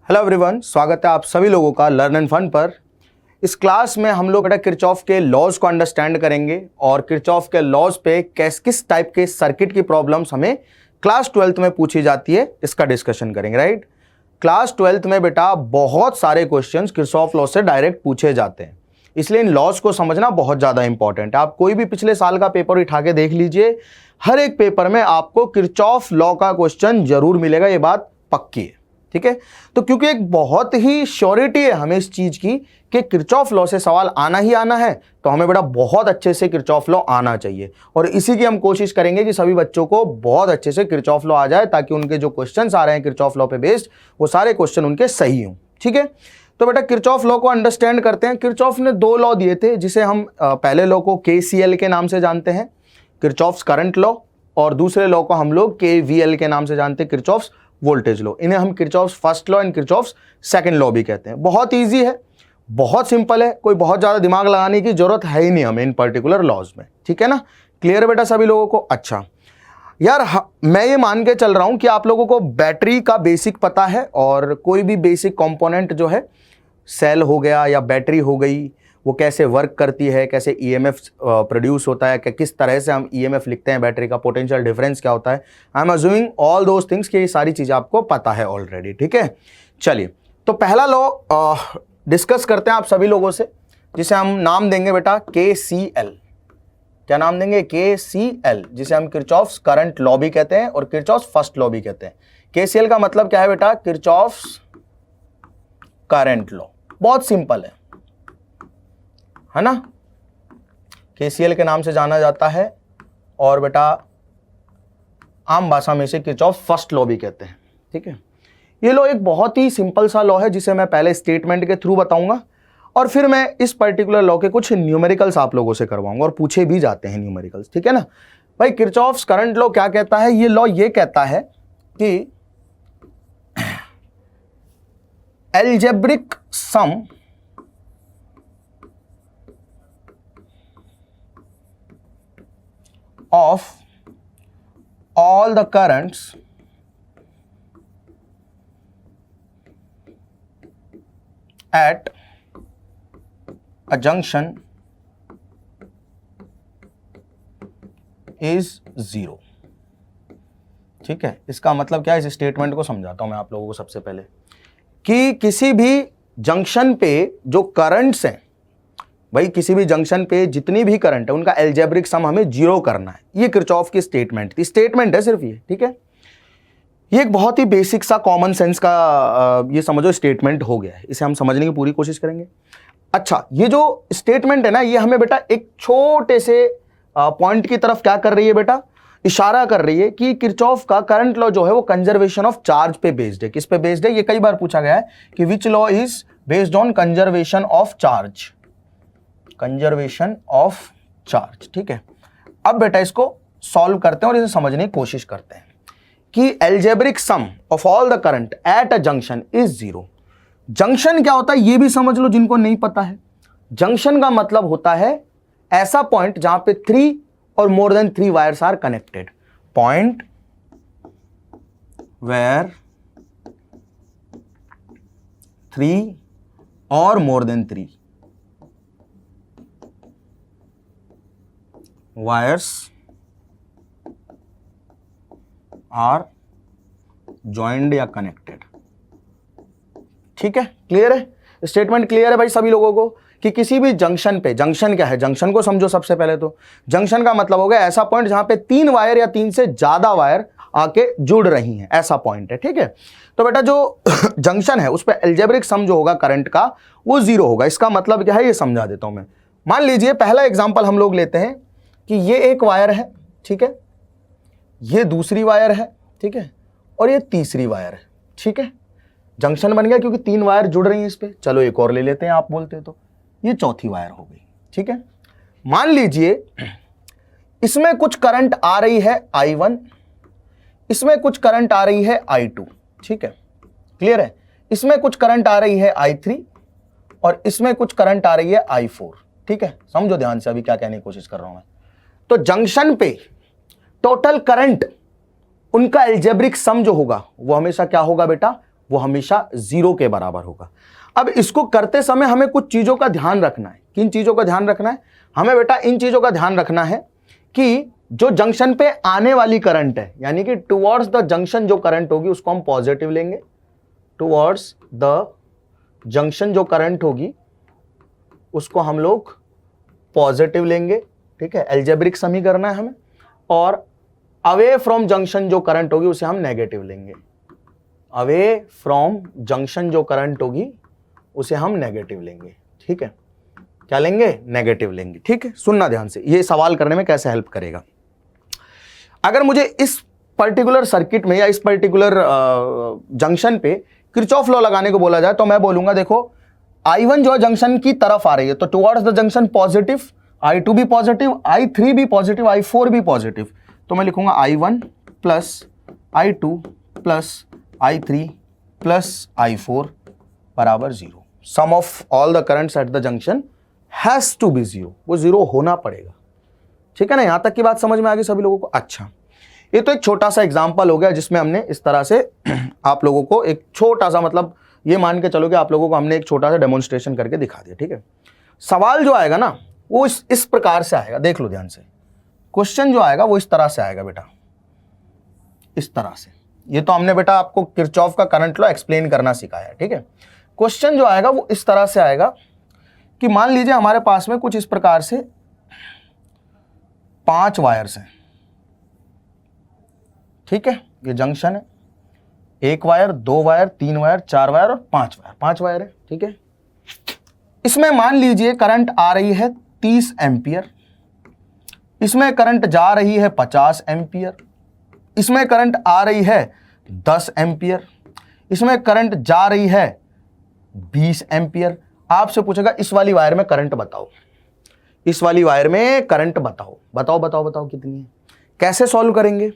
Hello everyone, स्वागत है आप सभी लोगों का लर्न एंड फन पर। इस क्लास में हम लोग बेटा किरचॉफ के लॉज को अंडरस्टैंड करेंगे और किरचॉफ के लॉज पे किस टाइप के सर्किट की प्रॉब्लम्स हमें क्लास 12th में पूछी जाती है इसका डिस्कशन करेंगे। राइट, क्लास 12th में बेटा बहुत सारे क्वेश्चंस किरचॉफ लॉ से डायरेक्ट पूछे जाते हैं, इसलिए इन लॉज को समझना बहुत ज़्यादा इंपॉर्टेंट है। आप कोई भी पिछले साल का पेपर उठा के देख लीजिए, हर एक पेपर में आपको किरचॉफ लॉ का क्वेश्चन जरूर मिलेगा, ये बात पक्की है। ठीक है, तो क्योंकि एक बहुत ही श्योरिटी है हमें इस चीज की कि किरचॉफ लॉ से सवाल आना ही आना है, तो हमें बेटा बहुत अच्छे से किरचॉफ लॉ आना चाहिए और इसी की हम कोशिश करेंगे कि सभी बच्चों को बहुत अच्छे से किरचॉफ लॉ आ जाए, ताकि उनके जो क्वेश्चंस आ रहे हैं किरचॉफ लॉ पे बेस्ड वो सारे क्वेश्चन उनके सही हों। ठीक है, तो बेटा किरचॉफ लॉ को अंडरस्टैंड करते हैं। किरचॉफ ने दो लॉ दिए थे, जिसे हम पहले लॉ को KCL के नाम से जानते हैं, किरचॉफ्स करंट लॉ, और दूसरे लॉ को हम लोग KVL के नाम से जानते हैं, किरचॉफ्स वोल्टेज लॉ। इन्हें हम Kirchhoff's first law and Kirchhoff's second law भी कहते हैं। बहुत इजी है, बहुत सिंपल है, कोई बहुत ज्यादा दिमाग लगाने की जरूरत है ही नहीं हमें इन पर्टिकुलर लॉज में। ठीक है ना, क्लियर है बेटा सभी लोगों को? अच्छा यार, मैं ये मान के चल रहा हूं कि आप लोगों को बैटरी का बेसिक पता है और कोई भी बेसिक कंपोनेंट जो है, सेल हो गया या बैटरी हो गई, वो कैसे वर्क करती है, कैसे EMF प्रोड्यूस होता है, कि किस तरह से हम EMF लिखते हैं, बैटरी का पोटेंशियल डिफरेंस क्या होता है। I am assuming all those things कि ये सारी चीज़ें आपको पता है ऑलरेडी। ठीक है, चलिए तो पहला लॉ डिस्कस करते हैं आप सभी लोगों से, जिसे हम नाम देंगे बेटा KCL। क्या नाम देंगे? KCL, जिसे हम किरचॉफ्स करंट लॉ भी कहते हैं और किरचॉफ्स फर्स्ट लॉ भी कहते हैं। KCL का मतलब क्या है बेटा? Kirchhoff's current law. बहुत सिंपल है ना, KCL के नाम से जाना जाता है और बेटा आम भाषा में इसे किरचॉफ फर्स्ट लॉ भी कहते हैं। ठीक है, ये लॉ एक बहुत ही सिंपल सा लॉ है, जिसे मैं पहले स्टेटमेंट के थ्रू बताऊंगा और फिर मैं इस पर्टिकुलर लॉ के कुछ न्यूमेरिकल्स आप लोगों से करवाऊंगा, और पूछे भी जाते हैं न्यूमेरिकल्स। ठीक है ना भाई, किरचॉफ्स करंट लॉ क्या कहता है? ये लॉ ये कहता है कि algebraic sum of all the currents at a junction is 0। ठीक है, इसका मतलब क्या है? इस स्टेटमेंट को समझाता हूं मैं आप लोगों को सबसे पहले, कि किसी भी जंक्शन पे जो करंट्स हैं, भाई किसी भी जंक्शन पे जितनी भी करंट है उनका एल्जेब्रिक सम हमें 0 करना है। ये किरचॉफ की स्टेटमेंट थी, स्टेटमेंट है सिर्फ ये। ठीक है, ये एक बहुत ही बेसिक सा कॉमन सेंस का ये समझो स्टेटमेंट हो गया है, इसे हम समझने की पूरी कोशिश करेंगे। अच्छा, ये जो स्टेटमेंट है ना, ये हमें बेटा एक छोटे से पॉइंट की तरफ क्या कर रही है बेटा? इशारा कर रही है कि किरचॉफ का करंट लॉ जो है वो कंजर्वेशन ऑफ चार्ज पे बेस्ड है। किस पे बेस्ड है? ये कई बार पूछा गया है कि which law is based on conservation of charge, conservation of charge. ठीक है, अब बेटा इसको सॉल्व करते हैं और इसे समझने की कोशिश करते हैं कि algebraic sum of all the current at a junction is 0। Junction क्या होता है ये भी समझ लो जिनको नहीं पता है। जंक्शन का मतलब होता है ऐसा पॉइंट जहां पे 3 or more than 3 wires are connected, point where 3 or more than 3 wires are joined या connected। ठीक है, क्लियर है? स्टेटमेंट क्लियर है भाई सभी लोगों को कि किसी भी जंक्शन पे, जंक्शन क्या है? जंक्शन को समझो सबसे पहले तो। जंक्शन का मतलब हो गया ऐसा पॉइंट जहां पे 3 वायर या 3 से ज्यादा वायर आके जुड़ रही हैं, ऐसा पॉइंट है। ठीक है, तो बेटा जो जंक्शन है उस पर एल्जेब्रिक सम जो होगा करंट का वो 0 होगा। इसका मतलब क्या है ये समझा देता हूं मैं। मान लीजिए पहला एग्जाम्पल हम लोग लेते हैं कि ये एक वायर है, ठीक है, ये दूसरी वायर है, ठीक है, और ये तीसरी वायर है। ठीक है, जंक्शन बन गया क्योंकि 3 वायर जुड़ रही हैं इस पे। चलो एक और ले लेते हैं, आप बोलते तो ये चौथी वायर हो गई। ठीक है, मान लीजिए इसमें कुछ करंट आ रही है I1, इसमें कुछ करंट आ रही है I2। ठीक है, क्लियर है? इसमें कुछ करंट आ रही है I3 और इसमें कुछ करंट आ रही है I4। ठीक है, समझो ध्यान से अभी क्या कहने की कोशिश कर रहा हूं मैं। तो जंक्शन पे टोटल करंट उनका एल्जेब्रिक सम जो होगा वो हमेशा क्या होगा बेटा? वो हमेशा 0 के बराबर होगा। अब इसको करते समय हमें कुछ चीजों का ध्यान रखना है। किन चीजों का ध्यान रखना है? हमें बेटा इन चीजों का ध्यान रखना है कि जो जंक्शन पे आने वाली करंट है, यानी कि टुवर्ड्स द जंक्शन जो करंट होगी उसको हम पॉजिटिव लेंगे। टुवर्ड्स द जंक्शन जो करंट होगी उसको हम लोग पॉजिटिव लेंगे, ठीक है, अलजेब्रिक सम ही करना है हमें। और अवे फ्रॉम जंक्शन जो करंट होगी उसे हम नेगेटिव लेंगे। अवे फ्रॉम जंक्शन जो करंट होगी उसे हम नेगेटिव लेंगे, ठीक है। क्या लेंगे? नेगेटिव लेंगे, ठीक है। सुनना ध्यान से, ये सवाल करने में कैसे हेल्प करेगा। अगर मुझे इस पर्टिकुलर सर्किट में या इस पर्टिकुलर जंक्शन पे किरचॉफ लॉ लगाने को बोला जाए तो मैं बोलूंगा देखो I1 जो जंक्शन की तरफ आ रही है तो towards the junction positive, I2 भी पॉजिटिव, I3 भी पॉजिटिव, I4 भी पॉजिटिव। तो मैं लिखूंगा I1 plus I2 plus I3 plus I4 बराबर 0। Sum of all the currents at the junction has to be 0, वो 0 होना पड़ेगा, ठीक है ना। यहां तक की बात समझ में आ गई सभी लोगों को? अच्छा, ये तो एक छोटा सा एग्जांपल हो गया जिसमें हमने इस तरह से आप लोगों को एक छोटा सा, मतलब ये मान के चलो कि आप लोगों को हमने एक छोटा सा डेमोन्स्ट्रेशन करके दिखा दिया, ठीक है। सवाल जो आएगा ना वो इस प्रकार से आएगा, देख लो ध्यान से। क्वेश्चन जो आएगा वो इस तरह से आएगा बेटा, इस तरह से। ये तो हमने बेटा आपको किरचॉफ का करंट लॉ एक्सप्लेन करना सिखाया, ठीक है। क्वेश्चन जो आएगा वो इस तरह से आएगा कि मान लीजिए हमारे पास में कुछ इस प्रकार से 5 वायर्स हैं, ठीक है। ये जंक्शन है, 1 वायर, 2 वायर, 3 वायर, 4 वायर और 5 वायर, 5 वायर है, ठीक है। इसमें मान लीजिए करंट आ रही है 30 एम्पियर, इसमें करंट जा रही है 50 एम्पियर, इसमें करंट आ रही है 10 एम्पियर, इसमें करंट जा रही है 20 एम्पियर। आपसे पूछेगा इस वाली वायर में करंट बताओ, इस वाली वायर में करंट बताओ, बताओ बताओ बताओ कितनी है। कैसे सॉल्व करेंगे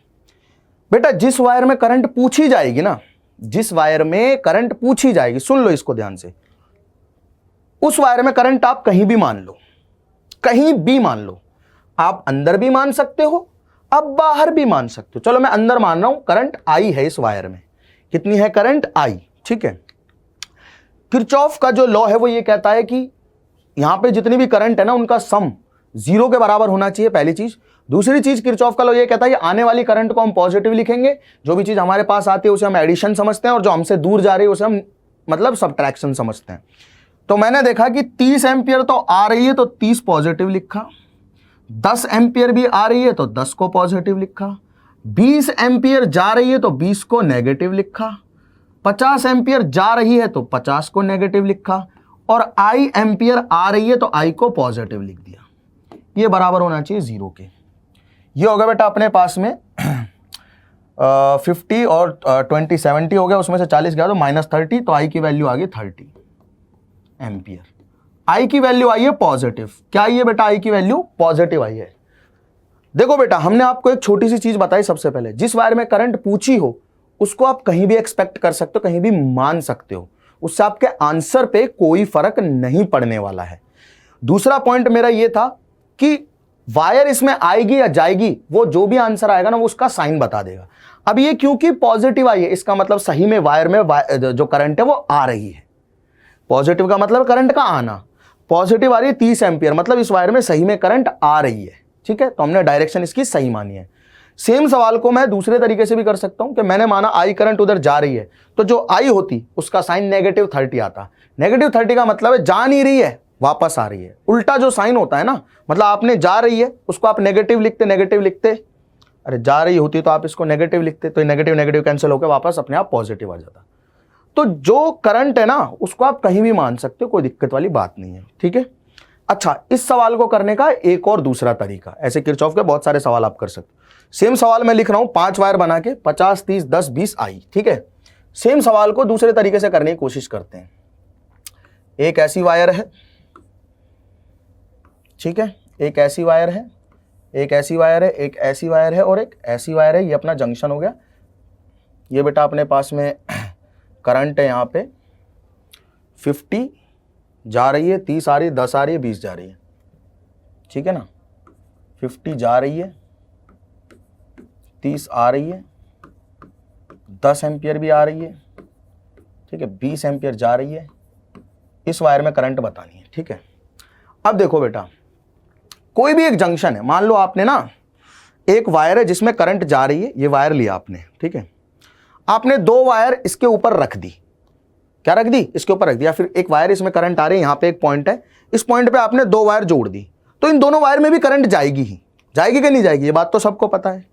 बेटा? जिस वायर में करंट पूछी जाएगी ना, जिस वायर में करंट पूछी जाएगी, सुन लो इसको ध्यान से, उस वायर में करंट आप कहीं भी मान लो, कहीं भी मान लो। आप अंदर भी मान सकते हो, आप बाहर भी मान सकते हो। चलो मैं अंदर मान रहा हूं, करंट आई है इस वायर में। कितनी है करंट? आई, ठीक है। किरचॉफ का जो लॉ है वो ये कहता है कि यहां पे जितनी भी करंट है ना उनका सम 0 के बराबर होना चाहिए, पहली चीज। दूसरी चीज किरचॉफ का लॉ ये कहता है कि आने वाली करंट को हम पॉजिटिव लिखेंगे, जो भी चीज हमारे पास आती है उसे हम एडिशन समझते हैं और जो हमसे दूर जा रही है उसे हम मतलब सब्ट्रैक्शन समझते हैं। तो मैंने देखा कि 30 एम्पियर तो आ रही है तो 30 पॉजिटिव लिखा, 10 एम्पियर भी आ रही है तो 10 को पॉजिटिव लिखा, 20 एम्पियर जा रही है तो 20 को नेगेटिव लिखा, 50 एम्पियर जा रही है तो 50 को नेगेटिव लिखा, और आई एम्पियर आ रही है तो आई को पॉजिटिव लिख दिया। ये बराबर होना चाहिए 0 के। ये हो गया बेटा अपने पास में 50 और 20 70 हो गया, उसमें से 40 गया तो -30, तो आई की वैल्यू आ गई 30 एम्पियर। आई की वैल्यू आई है पॉजिटिव। क्या आई है बेटा? आई की वैल्यू पॉजिटिव आई है। देखो बेटा हमने आपको एक छोटी सी चीज बताई सबसे पहले, जिस वायर में करंट पूछी हो उसको आप कहीं भी एक्सपेक्ट कर सकते हो, कहीं भी मान सकते हो, उससे आपके आंसर पे कोई फर्क नहीं पड़ने वाला है। दूसरा पॉइंट मेरा यह था कि वायर इसमें आएगी या जाएगी, वो जो भी आंसर आएगा ना वो उसका साइन बता देगा। अब ये क्योंकि पॉजिटिव आई है, इसका मतलब सही में वायर में जो करंट है वो आ रही है। पॉजिटिव का मतलब करंट का आना, पॉजिटिव आ रही है 30 एम्पियर, मतलब इस वायर में सही में करंट आ रही है, ठीक है। तो हमने डायरेक्शन इसकी सही मानी है। सेम सवाल को मैं दूसरे तरीके से भी कर सकता हूं कि मैंने माना आई करंट उधर जा रही है, तो जो आई होती उसका साइन -30 आता। -30 का मतलब है जा नहीं रही है, वापस आ रही है। उल्टा जो साइन होता है ना, मतलब आपने जा रही है उसको आप नेगेटिव लिखते, अरे जा रही होती तो आप इसको नेगेटिव लिखते, तो नेगेटिव नेगेटिव कैंसिल होकर वापस अपने आप पॉजिटिव आ जाता। तो जो करंट है ना उसको आप कहीं भी मान सकते हो, कोई दिक्कत वाली बात नहीं है, ठीक है। अच्छा, इस सवाल को करने का एक और दूसरा तरीका, ऐसे किरचॉफ के बहुत सारे सवाल आप कर सकते हो। सेम सवाल मैं लिख रहा हूं 5 वायर बना के 50 30 10 20 आई, ठीक है। सेम सवाल को दूसरे तरीके से करने की कोशिश करते हैं। एक ऐसी वायर है, ठीक है, एक ऐसी वायर है, एक ऐसी वायर है, एक ऐसी वायर है और एक ऐसी वायर है। ये अपना जंक्शन हो गया। ये बेटा अपने पास में करंट है, यहाँ पे 50 जा रही है, 30 आ रही है, 10 आ रही है, 20 जा रही है, ठीक है ना। 50 जा रही है, 30 आ रही है, 10 एम्पियर भी आ रही है, ठीक है, 20 एम्पियर जा रही है, इस वायर में करंट बतानी है। ठीक है, अब देखो बेटा, कोई भी एक जंक्शन है, मान लो आपने ना एक वायर है जिसमें करंट जा रही है, ये वायर लिया आपने, ठीक है, आपने 2 वायर इसके ऊपर रख दी, क्या रख दी, इसके ऊपर रख दिया, फिर एक वायर इसमें करंट आ रही है, यहां पे एक पॉइंट है, इस पॉइंट पे आपने 2 वायर जोड़ दी, तो इन दोनों वायर में भी करंट जाएगी ही, जाएगी कि नहीं जाएगी, ये बात तो सबको पता है।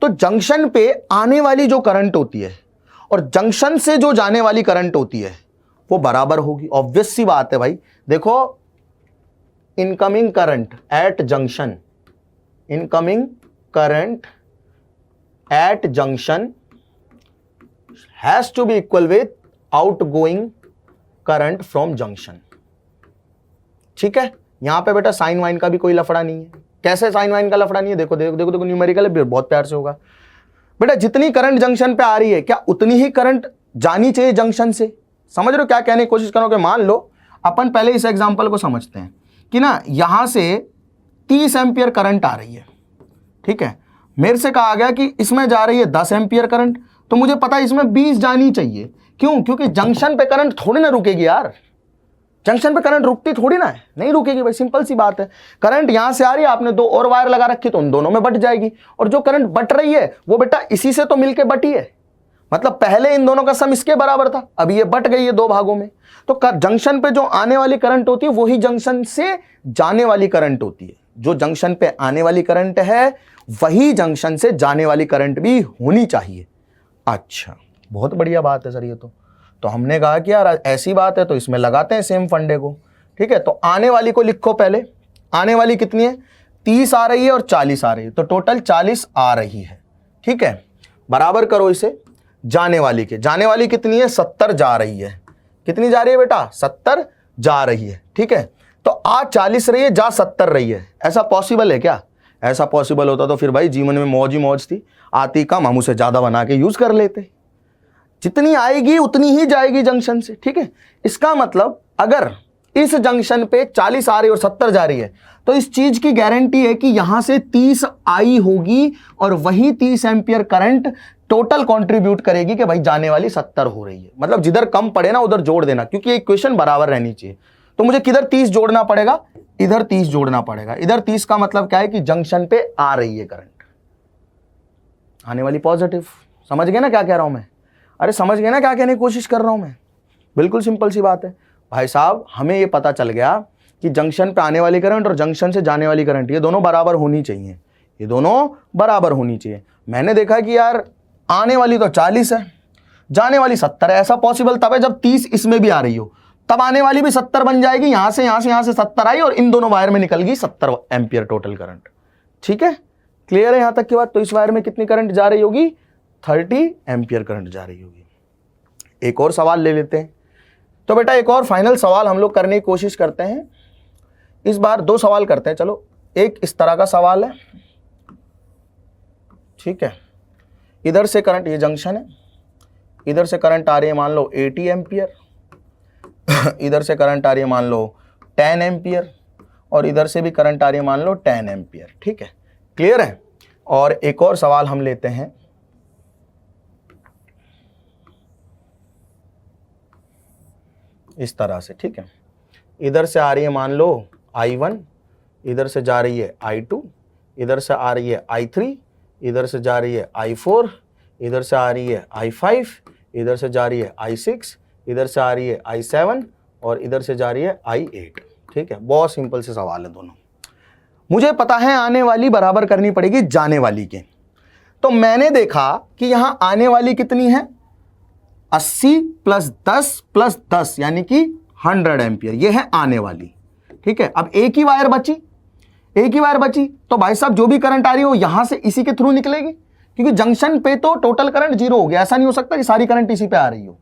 तो जंक्शन पे आने वाली जो करंट होती है और जंक्शन से जो जाने वाली करंट होती है वो बराबर होगी, ऑब्वियस सी बात है भाई। देखो, incoming current at junction, incoming current at junction has to be equal with outgoing current from junction. ठीक है, यहां पे बेटा साइन वाइन का भी कोई लफड़ा नहीं है। कैसे साइन वाइन का लफड़ा नहीं है, देखो देखो देखो देखो, न्यूमेरिकल है, बहुत प्यार से होगा बेटा। जितनी करंट जंक्शन पे आ रही है, क्या उतनी ही करंट जानी चाहिए जंक्शन से? समझ रहे हो क्या कहने की कोशिश करोगे? मान लो अपन पहले इस एग्जांपल को समझते हैं कि ना यहां से 30 एम्पियर करंट आ रही है, ठीक है, मेरे से कहा गया कि इसमें जा रही है 10 एम्पियर करंट, तो मुझे पता है इसमें 20 जानी चाहिए। क्यों? क्योंकि जंक्शन पे करंट थोड़ी ना रुकेगी यार, जंक्शन पे करंट रुकती थोड़ी ना है, नहीं रुकेगी भाई, सिंपल सी बात है। करंट यहां से आ रही है, आपने 2 और वायर लगा रखी तो उन दोनों में बट जाएगी, और जो करंट बट रही है वो बेटा इसी से तो मिलके बटी है, मतलब पहले इन दोनों का सम इसके बराबर था, अब ये बट गई है 2 भागों में। तो जंक्शन पे जो आने वाली करंट होती है वही जंक्शन से जाने वाली करंट होती है, जो जंक्शन पे आने वाली करंट है वही जंक्शन से जाने वाली करंट भी होनी चाहिए। अच्छा, बहुत बढ़िया बात है सर ये तो हमने कहा कि यार ऐसी बात है तो इसमें लगाते हैं सेम फंडे को। ठीक है, तो आने वाली को लिखो पहले, आने वाली कितनी है, 30 आ रही है और 40 आ रही है, तो टोटल 40 आ रही है। ठीक है, बराबर करो इसे जाने वाली के, जाने वाली कितनी है, 70 जा रही है। कितनी जा रही है बेटा, 70 जा रही है। ठीक है, तो आ 40 रही है, जा 70 रही है। ऐसा पॉसिबल है क्या? ऐसा पॉसिबल होता तो फिर भाई जीवन में मौज ही मौज थी, आती कम हम उसे ज्यादा बना के यूज कर लेते, जितनी आएगी उतनी ही जाएगी जंक्शन से। ठीक है, इसका मतलब अगर इस जंक्शन पे 40 आ रही है और 70 जा रही है, तो इस चीज की गारंटी है कि यहां से 30 आई होगी और वही 30 एम्पियर करंट टोटल कंट्रीब्यूट करेगी कि भाई जाने वाली 70 हो रही है। मतलब जिधर कम पड़े ना उधर जोड़ देना, क्योंकि इक्वेशन बराबर रहनी चाहिए। तो मुझे किधर 30 जोड़ना पड़ेगा, इधर 30 जोड़ना पड़ेगा। इधर 30 का मतलब क्या है कि जंक्शन पे आ रही है करंट, आने वाली पॉजिटिव। समझ गए ना क्या कह रहा हूं मैं? अरे समझ गए ना क्या कहने की कोशिश कर रहा हूं मैं? बिल्कुल सिंपल सी बात है भाई साहब। हमें ये पता चल गया कि जंक्शन पे आने वाली करंट और जंक्शन से जाने वाली करंट ये दोनों बराबर होनी चाहिए, ये दोनों बराबर होनी चाहिए। मैंने देखा कि यार आने वाली तो 40 है, जाने वाली 70 है। ऐसा पॉसिबल तब है जब 30 इसमें भी आ रही हो, तब आने वाली भी 70 बन जाएगी। यहां से 70 आई और इन दोनों वायर में निकल गई 70 एम्पियर टोटल करंट। ठीक है, क्लियर है यहां तक की बात? तो इस वायर में कितनी करंट जा रही होगी, 30 एम्पियर करंट जा रही होगी। एक और सवाल ले लेते हैं। तो बेटा एक और फाइनल सवाल हम लोग करने की कोशिश करते हैं। इस बार 2 सवाल करते हैं। चलो, एक इस तरह का सवाल है, ठीक है, इधर से करंट, ये जंक्शन है, इधर से करंट आ रही है मान लो 80 एम्पियर, इधर से करंट आ रही है मान लो 10 एम्पियर, और इधर से भी करंट आ रही है मान लो 10 एम्पियर। ठीक है, क्लियर है? और एक और सवाल हम लेते हैं, इस तरह से। ठीक है, इधर से आ रही है मान लो I1, इधर से जा रही है I2, इधर से आ रही है I3, इधर से जा रही है I4, इधर से आ रही है I5, इधर से जा रही है I6, इधर से आ रही है I7 और इधर से जा रही है I8। ठीक है, बहुत सिंपल से सवाल है दोनों। मुझे पता है आने वाली बराबर करनी पड़ेगी जाने वाली के। तो मैंने देखा कि यहां आने वाली कितनी है, 80 + 10 + 10 यानी कि 100 एम्पियर, ये है आने वाली। ठीक है, अब एक ही वायर बची, एक ही वायर बची, तो भाई साहब जो भी करंट आ रही हो यहां से इसी के थ्रू निकलेगी, क्योंकि जंक्शन पे तो टोटल करंट 0 हो गया। ऐसा नहीं हो सकता कि सारी करंट इसी पे आ रही हो,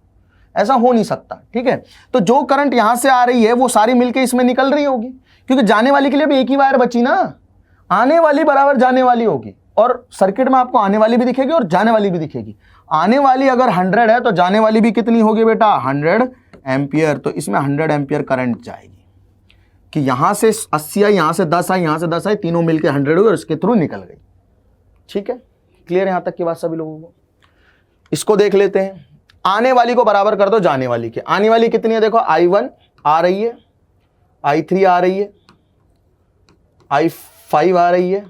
ऐसा हो नहीं सकता। ठीक है, तो जो करंट यहां से आ रही है वो सारी मिलके इसमें निकल रही होगी, क्योंकि जाने वाली के लिए भी एक ही वायर बची ना, आने वाली बराबर जाने वाली होगी। और सर्किट में आपको आने वाली भी दिखेगी और जाने वाली भी दिखेगी। आने वाली अगर 100 है तो जाने वाली भी कितनी होगी बेटा, 100 एम्पियर। तो इसमें 100 एम्पियर करंट जाएगी कि यहां से 80 आई, यहां से 10 आई, यहां से 10 आई, तीनों मिलकर 100 हुई और इसके थ्रू निकल गई। ठीक है, क्लियर है यहां तक की बात सभी लोगों को? इसको देख लेते हैं। आने वाली को बराबर कर दो जाने वाली के। आने वाली कितनी है देखो, I1 आ रही है, I3 आ रही है, I5 आ रही है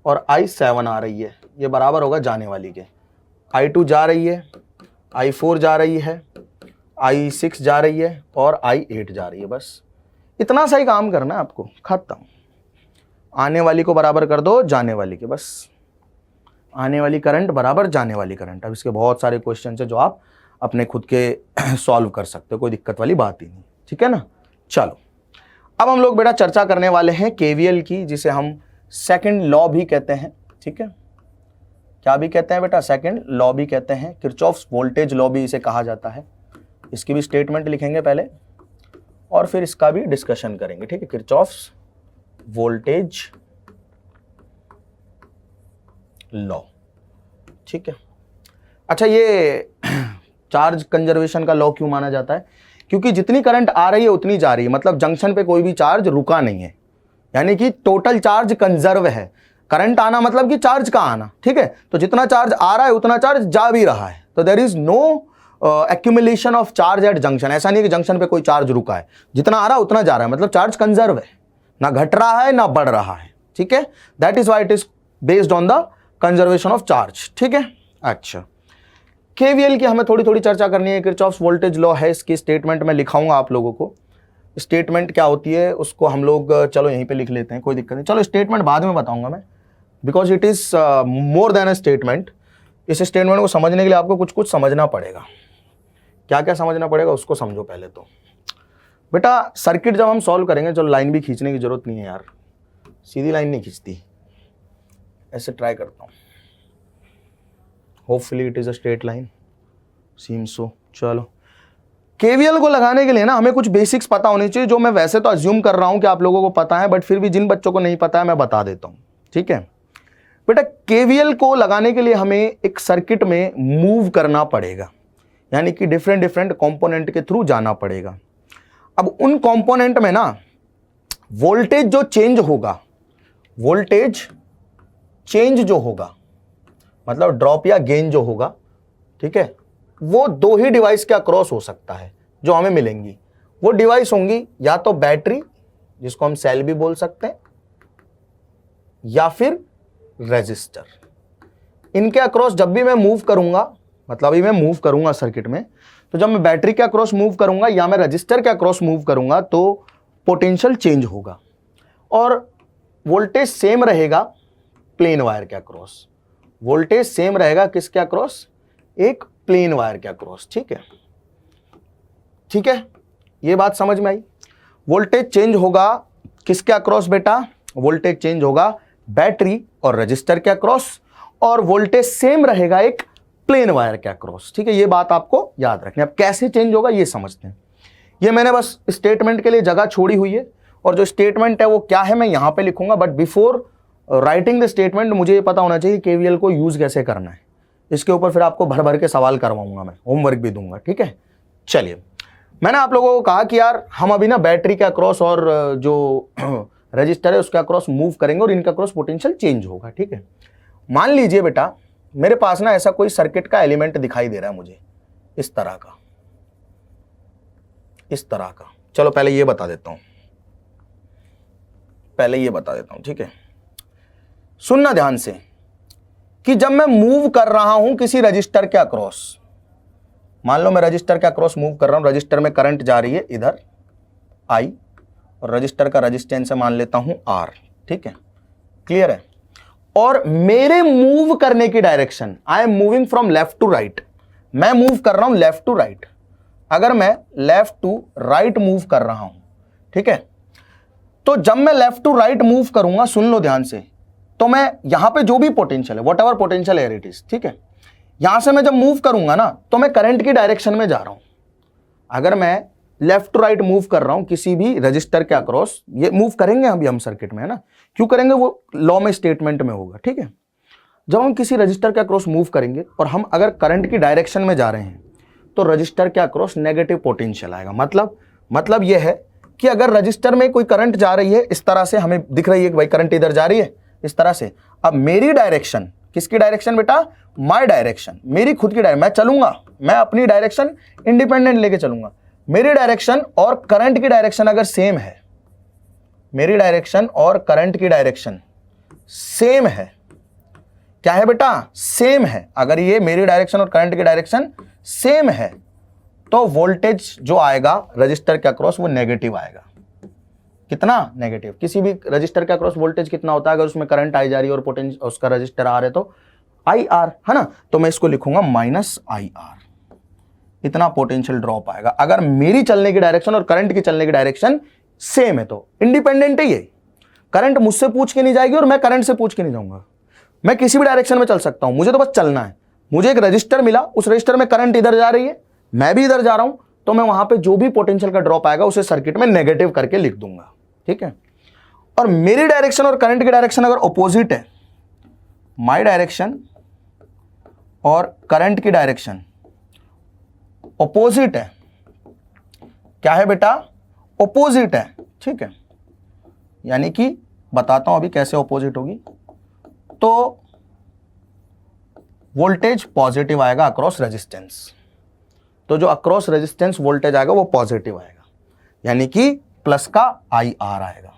और I7 आ रही है। ये बराबर होगा जाने वाली के। I2 जा रही है, I4 जा रही है, I6 जा रही है और I8 जा रही है। बस इतना सा ही काम करना है आपको, खत्म। आने वाली को बराबर कर दो जाने वाली के, बस आने वाली करंट बराबर जाने वाली करंट। अब इसके बहुत सारे क्वेश्चन है जो आप अपने खुद के सॉल्व कर सकते हो, कोई दिक्कत वाली बात ही नहीं, ठीक है ना। चलो अब हम लोग बेटा चर्चा करने वाले हैं केवीएल की, जिसे हम सेकंड लॉ भी कहते हैं, ठीक है। क्या भी कहते हैं बेटा, सेकंड लॉ भी कहते हैं, किरचॉफ्स वोल्टेज लॉ भी इसे कहा जाता है। इसकी भी स्टेटमेंट लिखेंगे पहले और फिर इसका भी डिस्कशन करेंगे, ठीक है। किरचॉफ्स वोल्टेज लॉ, ठीक है। अच्छा, ये चार्ज कंजर्वेशन का लॉ क्यों माना जाता है? क्योंकि जितनी करंट आ रही है उतनी जा रही है, मतलब जंक्शन पे कोई भी चार्ज रुका नहीं है, यानी कि टोटल चार्ज कंजर्व है। करंट आना मतलब कि चार्ज का आना, ठीक है। तो जितना चार्ज आ रहा है उतना चार्ज जा भी रहा है, तो there is no accumulation of charge at junction. ऐसा नहीं कि जंक्शन पे कोई चार्ज रुका है, जितना आ रहा है उतना जा रहा है, मतलब चार्ज कंजर्व है, ना घट रहा है ना बढ़ रहा है, ठीक है। That is why it is based on the conservation of charge, ठीक है। अच्छा, केवीएल की हमें थोड़ी थोड़ी चर्चा करनी है। किरचॉफ्स वोल्टेज लॉ है, इसकी स्टेटमेंट मैं लिखाऊंगा आप लोगों को। स्टेटमेंट क्या होती है उसको हम लोग चलो यहीं पे लिख लेते हैं, कोई दिक्कत नहीं। चलो स्टेटमेंट बाद में बताऊंगा मैं, because it is more than a statement. इस स्टेटमेंट को समझने के लिए आपको कुछ कुछ समझना पड़ेगा। क्या क्या समझना पड़ेगा उसको समझो पहले। तो बेटा सर्किट जब हम सॉल्व करेंगे, चलो लाइन भी खींचने की जरूरत नहीं है यार, सीधी लाइन नहीं खींचती, ऐसे ट्राई करता हूँ। Hopefully it is a straight line, seems so. चलो, केवीएल को लगाने के लिए ना हमें कुछ बेसिक्स पता होनी चाहिए, जो मैं वैसे तो अज्यूम कर रहा हूं कि आप लोगों को पता है, बट फिर भी जिन बच्चों को नहीं पता है मैं बता देता हूं, ठीक है। बेटा केवीएल को लगाने के लिए हमें एक सर्किट में मूव करना पड़ेगा, यानी कि डिफरेंट डिफरेंट कंपोनेंट के थ्रू जाना पड़ेगा। अब उन कंपोनेंट में ना वोल्टेज जो चेंज होगा, वोल्टेज चेंज जो होगा, मतलब ड्रॉप या गेन जो होगा, ठीक है, वो दो ही डिवाइस के अक्रॉस हो सकता है जो हमें मिलेंगी। वो डिवाइस होंगी या तो बैटरी, जिसको हम सेल भी बोल सकते हैं, या फिर रेजिस्टर। इनके अक्रॉस जब भी मैं मूव करूंगा, मतलब अभी मैं मूव करूंगा सर्किट में, तो जब मैं बैटरी के अक्रॉस मूव करूंगा या मैं रजिस्टर के अक्रॉस मूव करूंगा तो पोटेंशियल चेंज होगा और वोल्टेज सेम रहेगा प्लेन वायर के अक्रॉस। वोल्टेज सेम रहेगा किसके अक्रॉस? एक प्लेन वायर के अक्रॉस, ठीक है। ठीक है, ये बात समझ में आई। वोल्टेज चेंज होगा किसके अक्रॉस बेटा? वोल्टेज चेंज होगा बैटरी और रजिस्टर के अक्रॉस, और वोल्टेज सेम रहेगा एक प्लेन वायर के अक्रॉस, ठीक है। ये बात आपको याद रखनी है। अब कैसे चेंज होगा ये समझते हैं। ये मैंने बस स्टेटमेंट के लिए जगह छोड़ी हुई है, और जो स्टेटमेंट है वो क्या है मैं यहां पे लिखूंगा, but before writing the statement मुझे ये पता होना चाहिए केवीएल को यूज कैसे करना है। इसके ऊपर फिर आपको भर भर के सवाल करवाऊंगा, मैं होमवर्क भी दूंगा, ठीक है। चलिए, मैंने आप लोगों को कहा कि यार हम अभी ना बैटरी के अक्रॉस और जो रजिस्टर है उसके अक्रॉस मूव करेंगे और इनका अक्रॉस पोटेंशियल चेंज होगा, ठीक है। मान लीजिए बेटा मेरे पास ना ऐसा कोई सर्किट का एलिमेंट दिखाई दे रहा है मुझे, इस तरह का, इस तरह का। चलो पहले ये बता देता हूं, ठीक है। सुनना ध्यान से कि जब मैं मूव कर रहा हूं किसी रजिस्टर के अक्रॉस, मान लो मैं रजिस्टर के अक्रॉस मूव कर रहा हूं, रजिस्टर में करंट जा रही है इधर I, और रजिस्टर का रेजिस्टेंस मान लेता हूं R, ठीक है, क्लियर है। और मेरे मूव करने की direction, I am moving from left to right, मैं मूव कर रहा हूं लेफ्ट टू राइट। अगर मैं लेफ्ट टू राइट मूव कर रहा हूं, ठीक है, तो जब मैं लेफ्ट टू राइट मूव करूंगा, सुन लो ध्यान से, तो मैं यहां पे जो भी पोटेंशियल है, वॉट एवर पोटेंशियल है इट इज, ठीक है, यहां से मैं जब मूव करूंगा ना तो मैं करंट की डायरेक्शन में जा रहा हूं। अगर मैं लेफ्ट टू राइट मूव कर रहा हूं किसी भी रजिस्टर के अक्रॉस, ये मूव करेंगे अभी हम सर्किट में, है ना, क्यों करेंगे वो लॉ में स्टेटमेंट में होगा, ठीक है। जब हम किसी रजिस्टर के अक्रॉस मूव करेंगे और हम अगर करंट की डायरेक्शन में जा रहे हैं तो रजिस्टर के अक्रॉस नेगेटिव पोटेंशियल आएगा। मतलब यह है कि अगर रजिस्टर में कोई करंट जा रही है, इस तरह से हमें दिख रही है कि भाई करंट इधर जा रही है इस तरह से, अब मेरी डायरेक्शन किसकी डायरेक्शन बेटा? माय डायरेक्शन, मेरी खुद की डायरेक्शन। मैं चलूंगा, मैं अपनी डायरेक्शन इंडिपेंडेंट लेके चलूंगा। मेरी डायरेक्शन और करंट की डायरेक्शन अगर सेम है, मेरी डायरेक्शन और करंट की डायरेक्शन सेम है, क्या है बेटा? सेम है। अगर ये मेरी डायरेक्शन और करंट की डायरेक्शन सेम है तो वोल्टेज जो आएगा रजिस्टर के अक्रॉस वो नेगेटिव आएगा। कितना? नेगेटिव। किसी भी रजिस्टर के अक्रॉस वोल्टेज कितना होता है? अगर उसमें करंट आई जा रही है और पोटेंशियल उसका रजिस्टर आ रहा है तो आई आर, है ना? तो मैं इसको लिखूंगा माइनस आई आर, इतना पोटेंशियल ड्रॉप आएगा। अगर मेरी चलने की डायरेक्शन और करंट की चलने की डायरेक्शन सेम है तो इंडिपेंडेंट है ये। करंट मुझसे पूछ के नहीं जाएगी और मैं करंट से पूछ के नहीं जाऊंगा। मैं किसी भी डायरेक्शन में चल सकता हूं, मुझे तो बस चलना है। मुझे एक रजिस्टर मिला, उस रजिस्टर में करंट इधर जा रही है, मैं भी इधर जा रहा हूं, तो मैं वहां पे जो भी पोटेंशियल का ड्रॉप आएगा उसे सर्किट में नेगेटिव करके लिख दूंगा। ठीक है? और मेरी डायरेक्शन और करंट की डायरेक्शन अगर ऑपोजिट है, माई डायरेक्शन और करंट की डायरेक्शन ऑपोजिट है, क्या है बेटा? ऑपोजिट है। ठीक है? यानी कि बताता हूं अभी कैसे ऑपोजिट होगी। तो वोल्टेज पॉजिटिव आएगा अक्रॉस रेजिस्टेंस, तो जो अक्रॉस रेजिस्टेंस वोल्टेज आएगा वो पॉजिटिव आएगा, यानी कि प्लस का आई आर आएगा।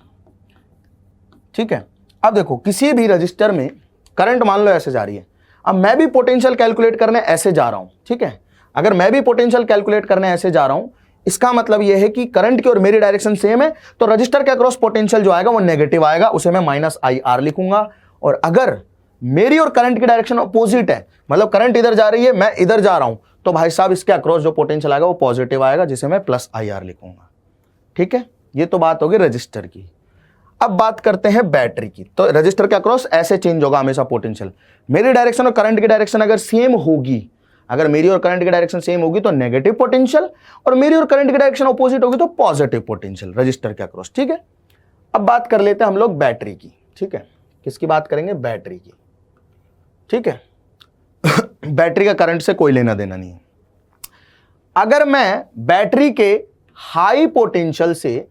ठीक है? अब देखो किसी भी रजिस्टर में करंट मान लो ऐसे जा रही है, अब मैं भी पोटेंशियल कैलकुलेट करने ऐसे जा रहा हूं। ठीक है? अगर मैं भी पोटेंशियल कैलकुलेट करने ऐसे जा रहा हूं, इसका मतलब यह है कि करंट की और मेरी डायरेक्शन सेम है, तो रजिस्टर के अक्रॉस पोटेंशियल जो आएगा वो नेगेटिव आएगा, उसे मैं माइनस आई आर लिखूंगा। और अगर मेरी और करंट की डायरेक्शन अपोजिट है, मतलब करंट इधर जा रही है, मैं इधर जा रहा हूं, तो भाई साहब इसके अक्रॉस जो पोटेंशियल आएगा वो पॉजिटिव आएगा, जिसे मैं प्लस आई आर लिखूंगा। ठीक है? ये तो बात होगी रजिस्टर की। अब बात करते हैं बैटरी की। तो रजिस्टर के अक्रॉस ऐसे चेंज होगा हमेशा पोटेंशियल। मेरी डायरेक्शन और करंट की डायरेक्शन अगर सेम होगी, अगर मेरी और करंट की डायरेक्शन सेम होगी तो नेगेटिव पोटेंशियल, और मेरी और करंट की डायरेक्शन ऑपोजिट होगी तो पॉजिटिव पोटेंशियल रजिस्टर के अक्रॉस। ठीक है? अब बात कर लेते हैं हम लोग बैटरी की। ठीक है? किसकी बात करेंगे? बैटरी की। ठीक है? बैटरी का करंट से कोई लेना देना नहीं है। अगर मैं बैटरी के हाई पोटेंशियल से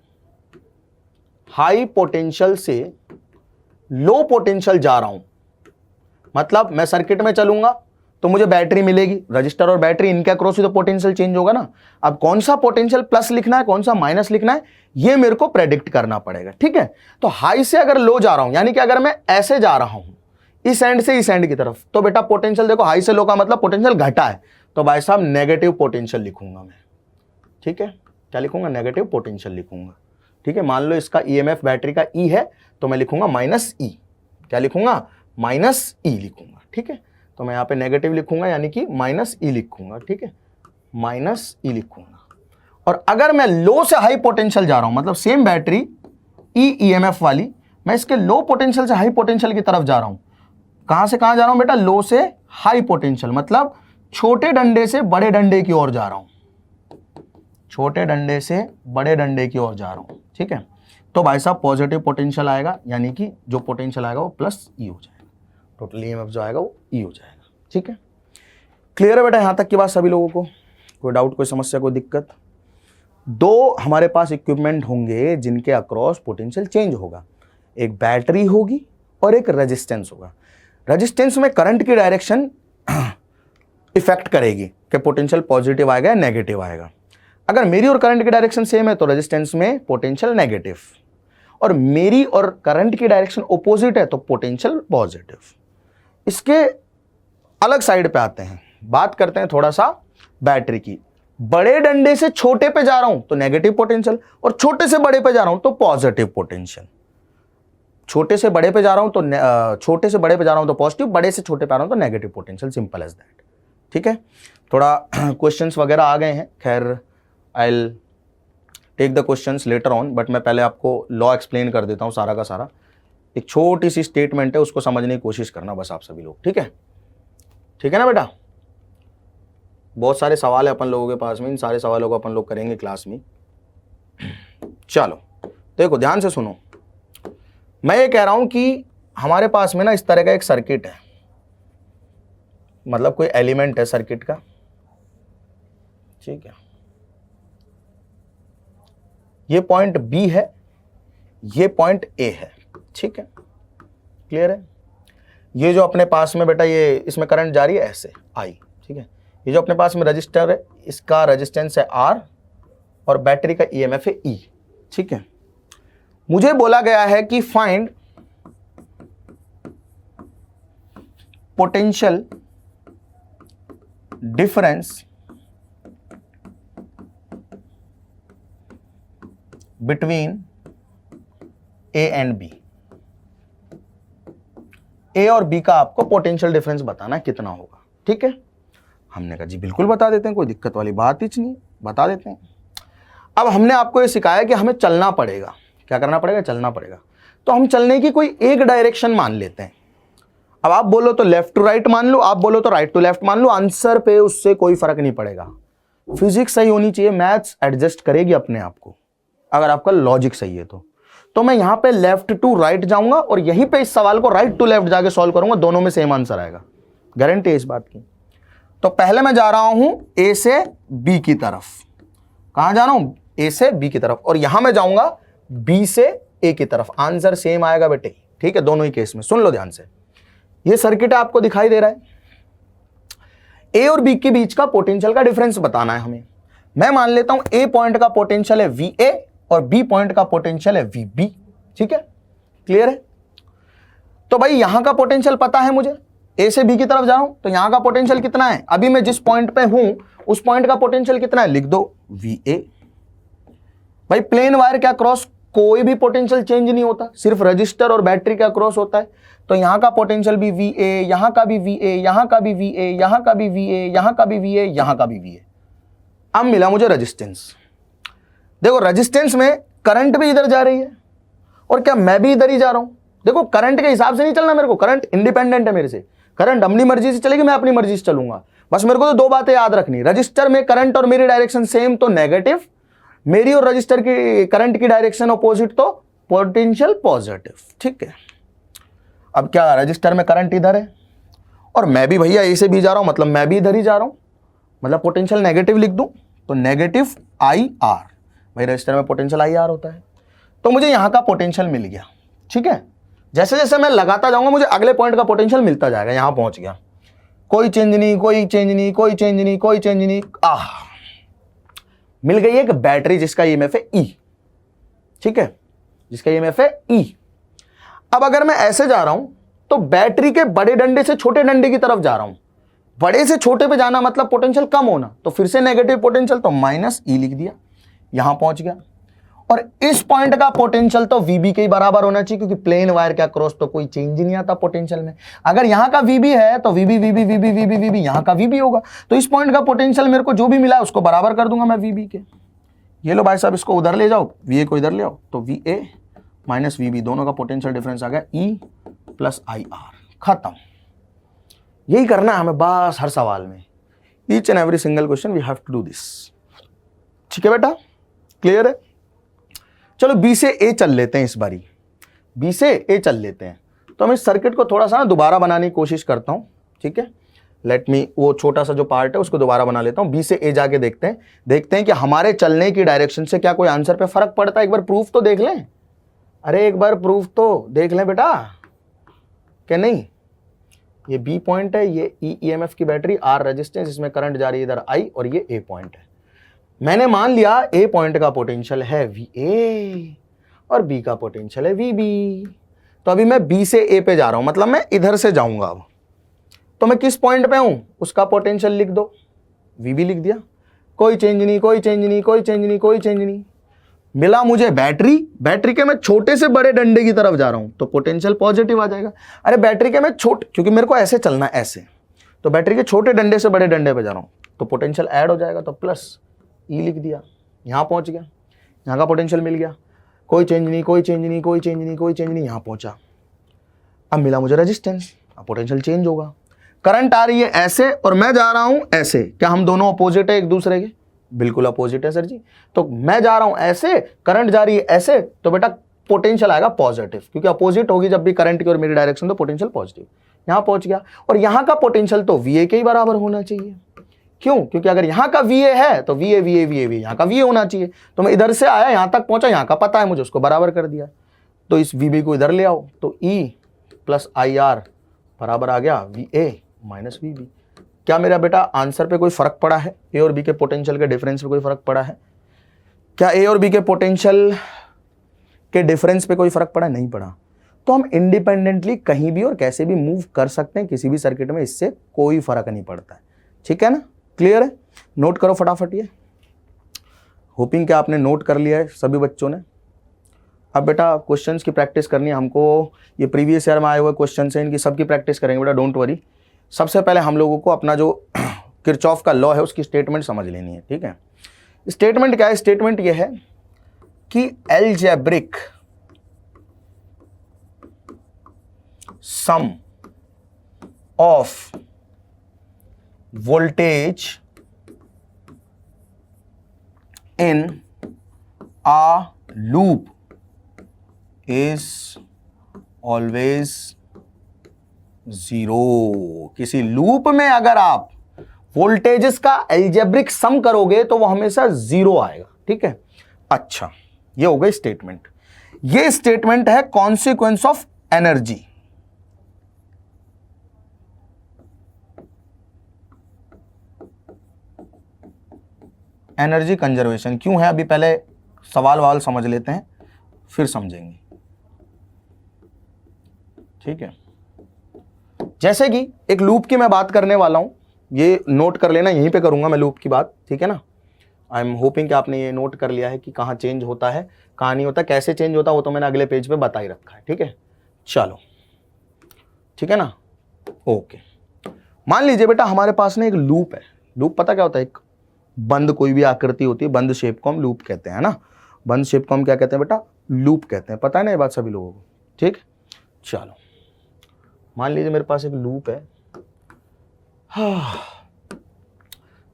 लो पोटेंशियल जा रहा हूं, मतलब मैं सर्किट में चलूंगा तो मुझे बैटरी मिलेगी, रजिस्टर और बैटरी इनके अक्रॉस ही तो पोटेंशियल चेंज होगा ना। अब कौन सा पोटेंशियल प्लस लिखना है, कौन सा माइनस लिखना है, ये मेरे को प्रेडिक्ट करना पड़ेगा। ठीक है? तो हाई से अगर लो जा रहा हूं, यानी कि अगर मैं ऐसे जा रहा हूं इस एंड से इस एंड की तरफ, तो बेटा पोटेंशियल देखो, हाई से लो का मतलब पोटेंशियल घटा है, तो भाई साहब नेगेटिव पोटेंशियल लिखूंगा मैं। ठीक है? क्या लिखूंगा? नेगेटिव पोटेंशियल लिखूंगा। ठीक है? मान लो इसका ईएमएफ बैटरी का ई है, तो मैं लिखूंगा माइनस ई। क्या लिखूंगा? माइनस ई लिखूंगा। ठीक है? तो मैं यहां पे नेगेटिव लिखूंगा, यानी कि माइनस ई लिखूंगा। ठीक है? माइनस ई लिखूंगा। और अगर मैं लो से हाई पोटेंशियल जा रहा हूं, मतलब सेम बैटरी ईएमएफ वाली, मैं इसके लो पोटेंशियल से हाई पोटेंशियल की तरफ जा रहा हूं। कहां से कहां जा रहा हूं बेटा? लो से हाई पोटेंशियल, मतलब छोटे डंडे से बड़े डंडे की ओर जा रहा हूं, छोटे डंडे से बड़े डंडे की ओर जा रहा हूं। ठीक है? तो भाई साहब पॉजिटिव पोटेंशियल आएगा, यानी कि जो पोटेंशियल आएगा वो प्लस ई हो जाएगा, टोटल ईएमएफ जो आएगा वो ई हो जाएगा। ठीक है? क्लियर है बेटा यहां तक की बात सभी लोगों को? कोई डाउट, कोई समस्या, कोई दिक्कत? दो हमारे पास इक्विपमेंट होंगे जिनके अक्रॉस पोटेंशियल चेंज होगा, एक बैटरी होगी और एक रेजिस्टेंस होगा। रेजिस्टेंस में करंट की डायरेक्शन इफेक्ट करेगी कि पोटेंशियल पॉजिटिव आएगा या नेगेटिव आएगा। अगर मेरी और करंट की डायरेक्शन सेम है तो रेजिस्टेंस में पोटेंशियल नेगेटिव, और मेरी और करंट की डायरेक्शन ऑपोजिट है तो पोटेंशियल पॉजिटिव। इसके अलग साइड पे आते हैं, बात करते हैं थोड़ा सा बैटरी की। बड़े डंडे से छोटे पे जा रहा हूं तो नेगेटिव पोटेंशियल, और छोटे से बड़े पे जा रहा हूं तो पॉजिटिव पोटेंशियल। छोटे से बड़े पे जा रहा हूं तो छोटे से बड़े पे जा रहा हूं तो पॉजिटिव, बड़े से छोटे पे आ रहा हूं तो negative potential, simple as that. ठीक है? थोड़ा क्वेश्चंस वगैरह आ गए हैं, खैर I will take the questions later on, but मैं पहले आपको लॉ एक्सप्लेन कर देता हूं सारा का सारा। एक छोटी सी स्टेटमेंट है, उसको समझने की कोशिश करना बस आप सभी लोग। ठीक है? ठीक है ना बेटा? बहुत सारे सवाल है अपन लोगों के पास में, इन सारे सवालों को अपन लोग करेंगे क्लास में। चलो देखो ध्यान से सुनो, मैं ये कह रहा हूं कि हमारे पास में ना इस तरह का एक सर्किट है, मतलब कोई एलिमेंट है सर्किट का। ठीक है? ये पॉइंट बी है, ये पॉइंट ए है। ठीक है? क्लियर है? ये जो अपने पास में बेटा ये इसमें करंट जा रही है ऐसे आई, ठीक है। ये जो अपने पास में रजिस्टर है इसका रेजिस्टेंस है आर और बैटरी का ईएमएफ है ई, ठीक है। मुझे बोला गया है कि find potential difference between A and B. A और बी का आपको पोटेंशियल डिफरेंस बताना है कितना होगा, ठीक है। हमने कहा जी बिल्कुल बता देते हैं, कोई दिक्कत वाली बात ही नहीं, बता देते हैं। अब हमने आपको ये सिखाया कि हमें चलना पड़ेगा, क्या करना पड़ेगा, चलना पड़ेगा। तो हम चलने की कोई एक डायरेक्शन मान लेते हैं। अब आप बोलो तो लेफ्ट टू राइट मान लो, आप बोलो तो राइट टू लेफ्ट मान लो, आंसर पे उससे कोई फर्क नहीं पड़ेगा। फिजिक्स सही होनी चाहिए, मैथ्स एडजस्ट करेगी अपने आप को, अगर आपका लॉजिक सही है तो मैं यहां पे लेफ्ट टू राइट जाऊंगा और यहीं पे इस सवाल को राइट टू लेफ्ट जाके सॉल्व करूंगा, दोनों में सेम आंसर आएगा, गारंटी है इस बात की। तो पहले मैं जा रहा हूं ए से बी की तरफ। कहां जा रहा हूं, ए से बी की तरफ, और यहां मैं जाऊंगा बी से ए की तरफ। आंसर सेम आएगा बेटे, ठीक है, दोनों ही केस में। सुन लो ध्यान से, ये सर्किट आपको दिखाई दे रहा है। ए और बी के बीच का पोटेंशियल का डिफरेंस बताना है हमें। मैं मान लेता हूं ए पॉइंट का पोटेंशियल है वी ए और बी पॉइंट का पोटेंशियल है वी बी, ठीक है, क्लियर है। तो भाई यहां का पोटेंशियल पता है मुझे, ए से बी की तरफ जा रहा हूं तो यहां का पोटेंशियल कितना है, अभी मैं जिस पॉइंट पे हूं उस पॉइंट का पोटेंशियल कितना है, लिख दो वी ए। भाई प्लेन वायर के अक्रॉस कोई भी पोटेंशियल चेंज नहीं होता, सिर्फ रजिस्टर और बैटरी के अक्रॉस होता है। तो यहां का पोटेंशियल भी वी ए, यहां का भी वी ए, यहां का भी वी ए, यहां का भी वी ए, यहां का भी वी ए, यहां का भी वी ए। अब मिला मुझे रेजिस्टेंस। देखो रेजिस्टेंस में करंट भी इधर जा रही है और क्या मैं भी इधर ही जा रहा हूं। देखो करंट के हिसाब से नहीं चलना मेरे को, करंट इंडिपेंडेंट है मेरे से, करंट अपनी मर्जी से चलेगी, मैं अपनी मर्जी से चलूंगा। बस मेरे को तो दो बातें याद रखनी, रजिस्टर में करंट और मेरी डायरेक्शन सेम तो नेगेटिव, मेरी और रजिस्टर की करंट की डायरेक्शन अपोजिट तो पोटेंशियल पॉजिटिव, ठीक है। अब क्या रजिस्टर में करंट इधर है और मैं भी भैया ए से बी जा रहा हूं, मतलब मैं भी इधर ही जा रहा हूं, मतलब पोटेंशियल नेगेटिव लिख दूं तो नेगेटिव आई आर। भाई रजिस्टर में पोटेंशियल आई आर होता है, तो मुझे यहां का पोटेंशियल मिल गया, ठीक है। जैसे जैसे मैं लगाता जाऊंगा मुझे अगले पॉइंट का पोटेंशियल मिलता जाएगा। यहां पहुंच गया, कोई चेंज नहीं, कोई चेंज नहीं, कोई चेंज नहीं, कोई चेंज नहीं, मिल गई एक बैटरी जिसका ईएमएफ है ई, ठीक है, जिसका ईएमएफ है ई। अब अगर मैं ऐसे जा रहा हूं तो बैटरी के बड़े डंडे से छोटे डंडे की तरफ जा रहा हूं। बड़े से छोटे पे जाना मतलब पोटेंशियल कम होना, तो फिर से नेगेटिव पोटेंशियल, तो माइनस ई लिख दिया, यहां पहुंच गया। और इस पॉइंट का पोटेंशियल तो वीबी के बराबर होना चाहिए, क्योंकि प्लेन वायर के अक्रॉस तो कोई चेंज ही नहीं आता पोटेंशियल में। अगर यहां का वीबी है तो वीबी वीबी वीबी वीबी वीबी यहां का वीबी होगा, तो इस पॉइंट का पोटेंशियल मेरे को जो भी मिला उसको बराबर कर दूंगा मैं वीबी के। ये लो भाई साहब, इसको उधर ले जाओ, वी ए को इधर ले आओ, तो वी ए माइनस वीबी दोनों का पोटेंशियल डिफरेंस आ गया ई प्लस आई आर, खत्म। यही करना है हमें बस हर सवाल में, each and every single question we have to do this, ठीक है बेटा, क्लियर है। चलो बी से ए चल लेते हैं, इस बारी बी से ए चल लेते हैं। तो मैं इस सर्किट को थोड़ा सा ना दोबारा बनाने की कोशिश करता हूं, ठीक है। लेट मी, वो छोटा सा जो पार्ट है उसको दोबारा बना लेता हूं। बी से ए जाके देखते हैं कि हमारे चलने की डायरेक्शन से क्या कोई आंसर पे फर्क पड़ता है। एक बार प्रूफ तो देख लें, अरे एक बार प्रूफ तो देख लें बेटा, क्या नहीं। ये बी पॉइंट है, ये ईएमएफ की बैटरी, आर रेजिस्टेंस, इसमें करंट जा रही है इधर आई, और ये ए पॉइंट है। मैंने मान लिया ए पॉइंट का पोटेंशियल है वी ए और बी का पोटेंशियल है वी बी। तो अभी मैं बी से ए पे जा रहा हूं, मतलब मैं इधर से जाऊंगा। अब तो मैं किस पॉइंट पे हूं उसका पोटेंशियल लिख दो, वी बी लिख दिया, कोई चेंज नहीं, कोई चेंज नहीं, कोई चेंज नहीं, कोई चेंज नहीं। मिला मुझे बैटरी, बैटरी के मैं छोटे से बड़े डंडे की तरफ जा रहा हूं तो पोटेंशियल पॉजिटिव आ जाएगा। अरे बैटरी के मैं छोटे, क्योंकि मेरे को ऐसे चलना है ऐसे, तो बैटरी के छोटे डंडे से बड़े डंडे पे जा रहा हूं तो पोटेंशियल ऐड हो जाएगा, तो प्लस ई लिख दिया, यहां पहुंच गया, यहां का पोटेंशियल मिल गया, कोई चेंज नहीं, कोई चेंज नहीं, कोई चेंज नहीं, कोई चेंज नहीं, यहां पहुंचा। अब मिला मुझे रेजिस्टेंस, अब पोटेंशियल चेंज होगा। करंट आ रही है ऐसे और मैं जा रहा हूं ऐसे, क्या हम दोनों अपोजिट है एक दूसरे के? बिल्कुल अपोजिट है सर जी। तो मैं जा रहा हूं ऐसे, करंट जा रही है ऐसे, तो बेटा पोटेंशियल आएगा पॉजिटिव, क्योंकि अपोजिट होगी जब भी करंट की और मेरी डायरेक्शन, तो पोटेंशियल पॉजिटिव। यहां पहुंच गया, और यहां का पोटेंशियल तो वी ए के ही बराबर होना चाहिए। क्यों? क्योंकि अगर यहां का वी ए है तो V A V A V A V यहां का वी ए होना चाहिए। तो मैं इधर से आया, यहां तक पहुंचा, यहां का पता है मुझे, उसको बराबर कर दिया। तो इस वी बी को इधर ले आओ, तो ई प्लस आई आर बराबर आ गया V A minus V B. क्या मेरा बेटा आंसर पे कोई फर्क पड़ा है? ए और बी के पोटेंशियल के डिफरेंस पे कोई फर्क पड़ा है? क्या ए और बी के पोटेंशियल के डिफरेंस पे कोई फर्क पड़ा? नहीं पड़ा। तो हम इंडिपेंडेंटली कहीं भी और कैसे भी मूव कर सकते हैं किसी भी सर्किट में, इससे कोई फर्क नहीं पड़ता है। ठीक है ना? क्लियर है? नोट करो फटाफट ये। होपिंग कि आपने नोट कर लिया है सभी बच्चों ने। अब बेटा क्वेश्चंस की प्रैक्टिस करनी है हमको। ये प्रीवियस ईयर में आए हुए क्वेश्चन है, इनकी सबकी प्रैक्टिस करेंगे बेटा, डोंट वरी। सबसे पहले हम लोगों को अपना जो किरचॉफ का लॉ है उसकी स्टेटमेंट समझ लेनी है। ठीक है? स्टेटमेंट क्या है? स्टेटमेंट ये है कि algebraic sum of voltage in a loop is always zero. किसी लूप में अगर आप वोल्टेजेस का एल्जेब्रिक सम करोगे तो वो हमेशा जीरो आएगा। ठीक है? अच्छा, ये हो गई स्टेटमेंट। ये स्टेटमेंट है consequence of energy. Energy conservation क्यों है? अभी पहले सवाल वाल समझ लेते हैं फिर समझेंगे। ठीक है? जैसे कि एक लूप की मैं बात करने वाला हूं, ये नोट कर लेना, यहीं पे करूंगा मैं लूप की बात। ठीक है ना? आई एम होपिंग कि आपने ये नोट कर लिया है कि कहां चेंज होता है कहां नहीं होता, कैसे चेंज होता है वो तो मैंने अगले पेज पे बता ही रखा है। ठीक है? चलो, ठीक है ना? ओके, मान लीजिए बेटा हमारे पास ना एक लूप है। लूप पता क्या होता है? एक बंद कोई भी आकृति होती है, बंद शेप को हम लूप कहते हैं ना। बंद शेप को हम क्या कहते हैं बेटा? लूप कहते हैं। पता है ना ये बात सभी लोगों को? ठीक, चलो मान लीजिए मेरे पास एक लूप है,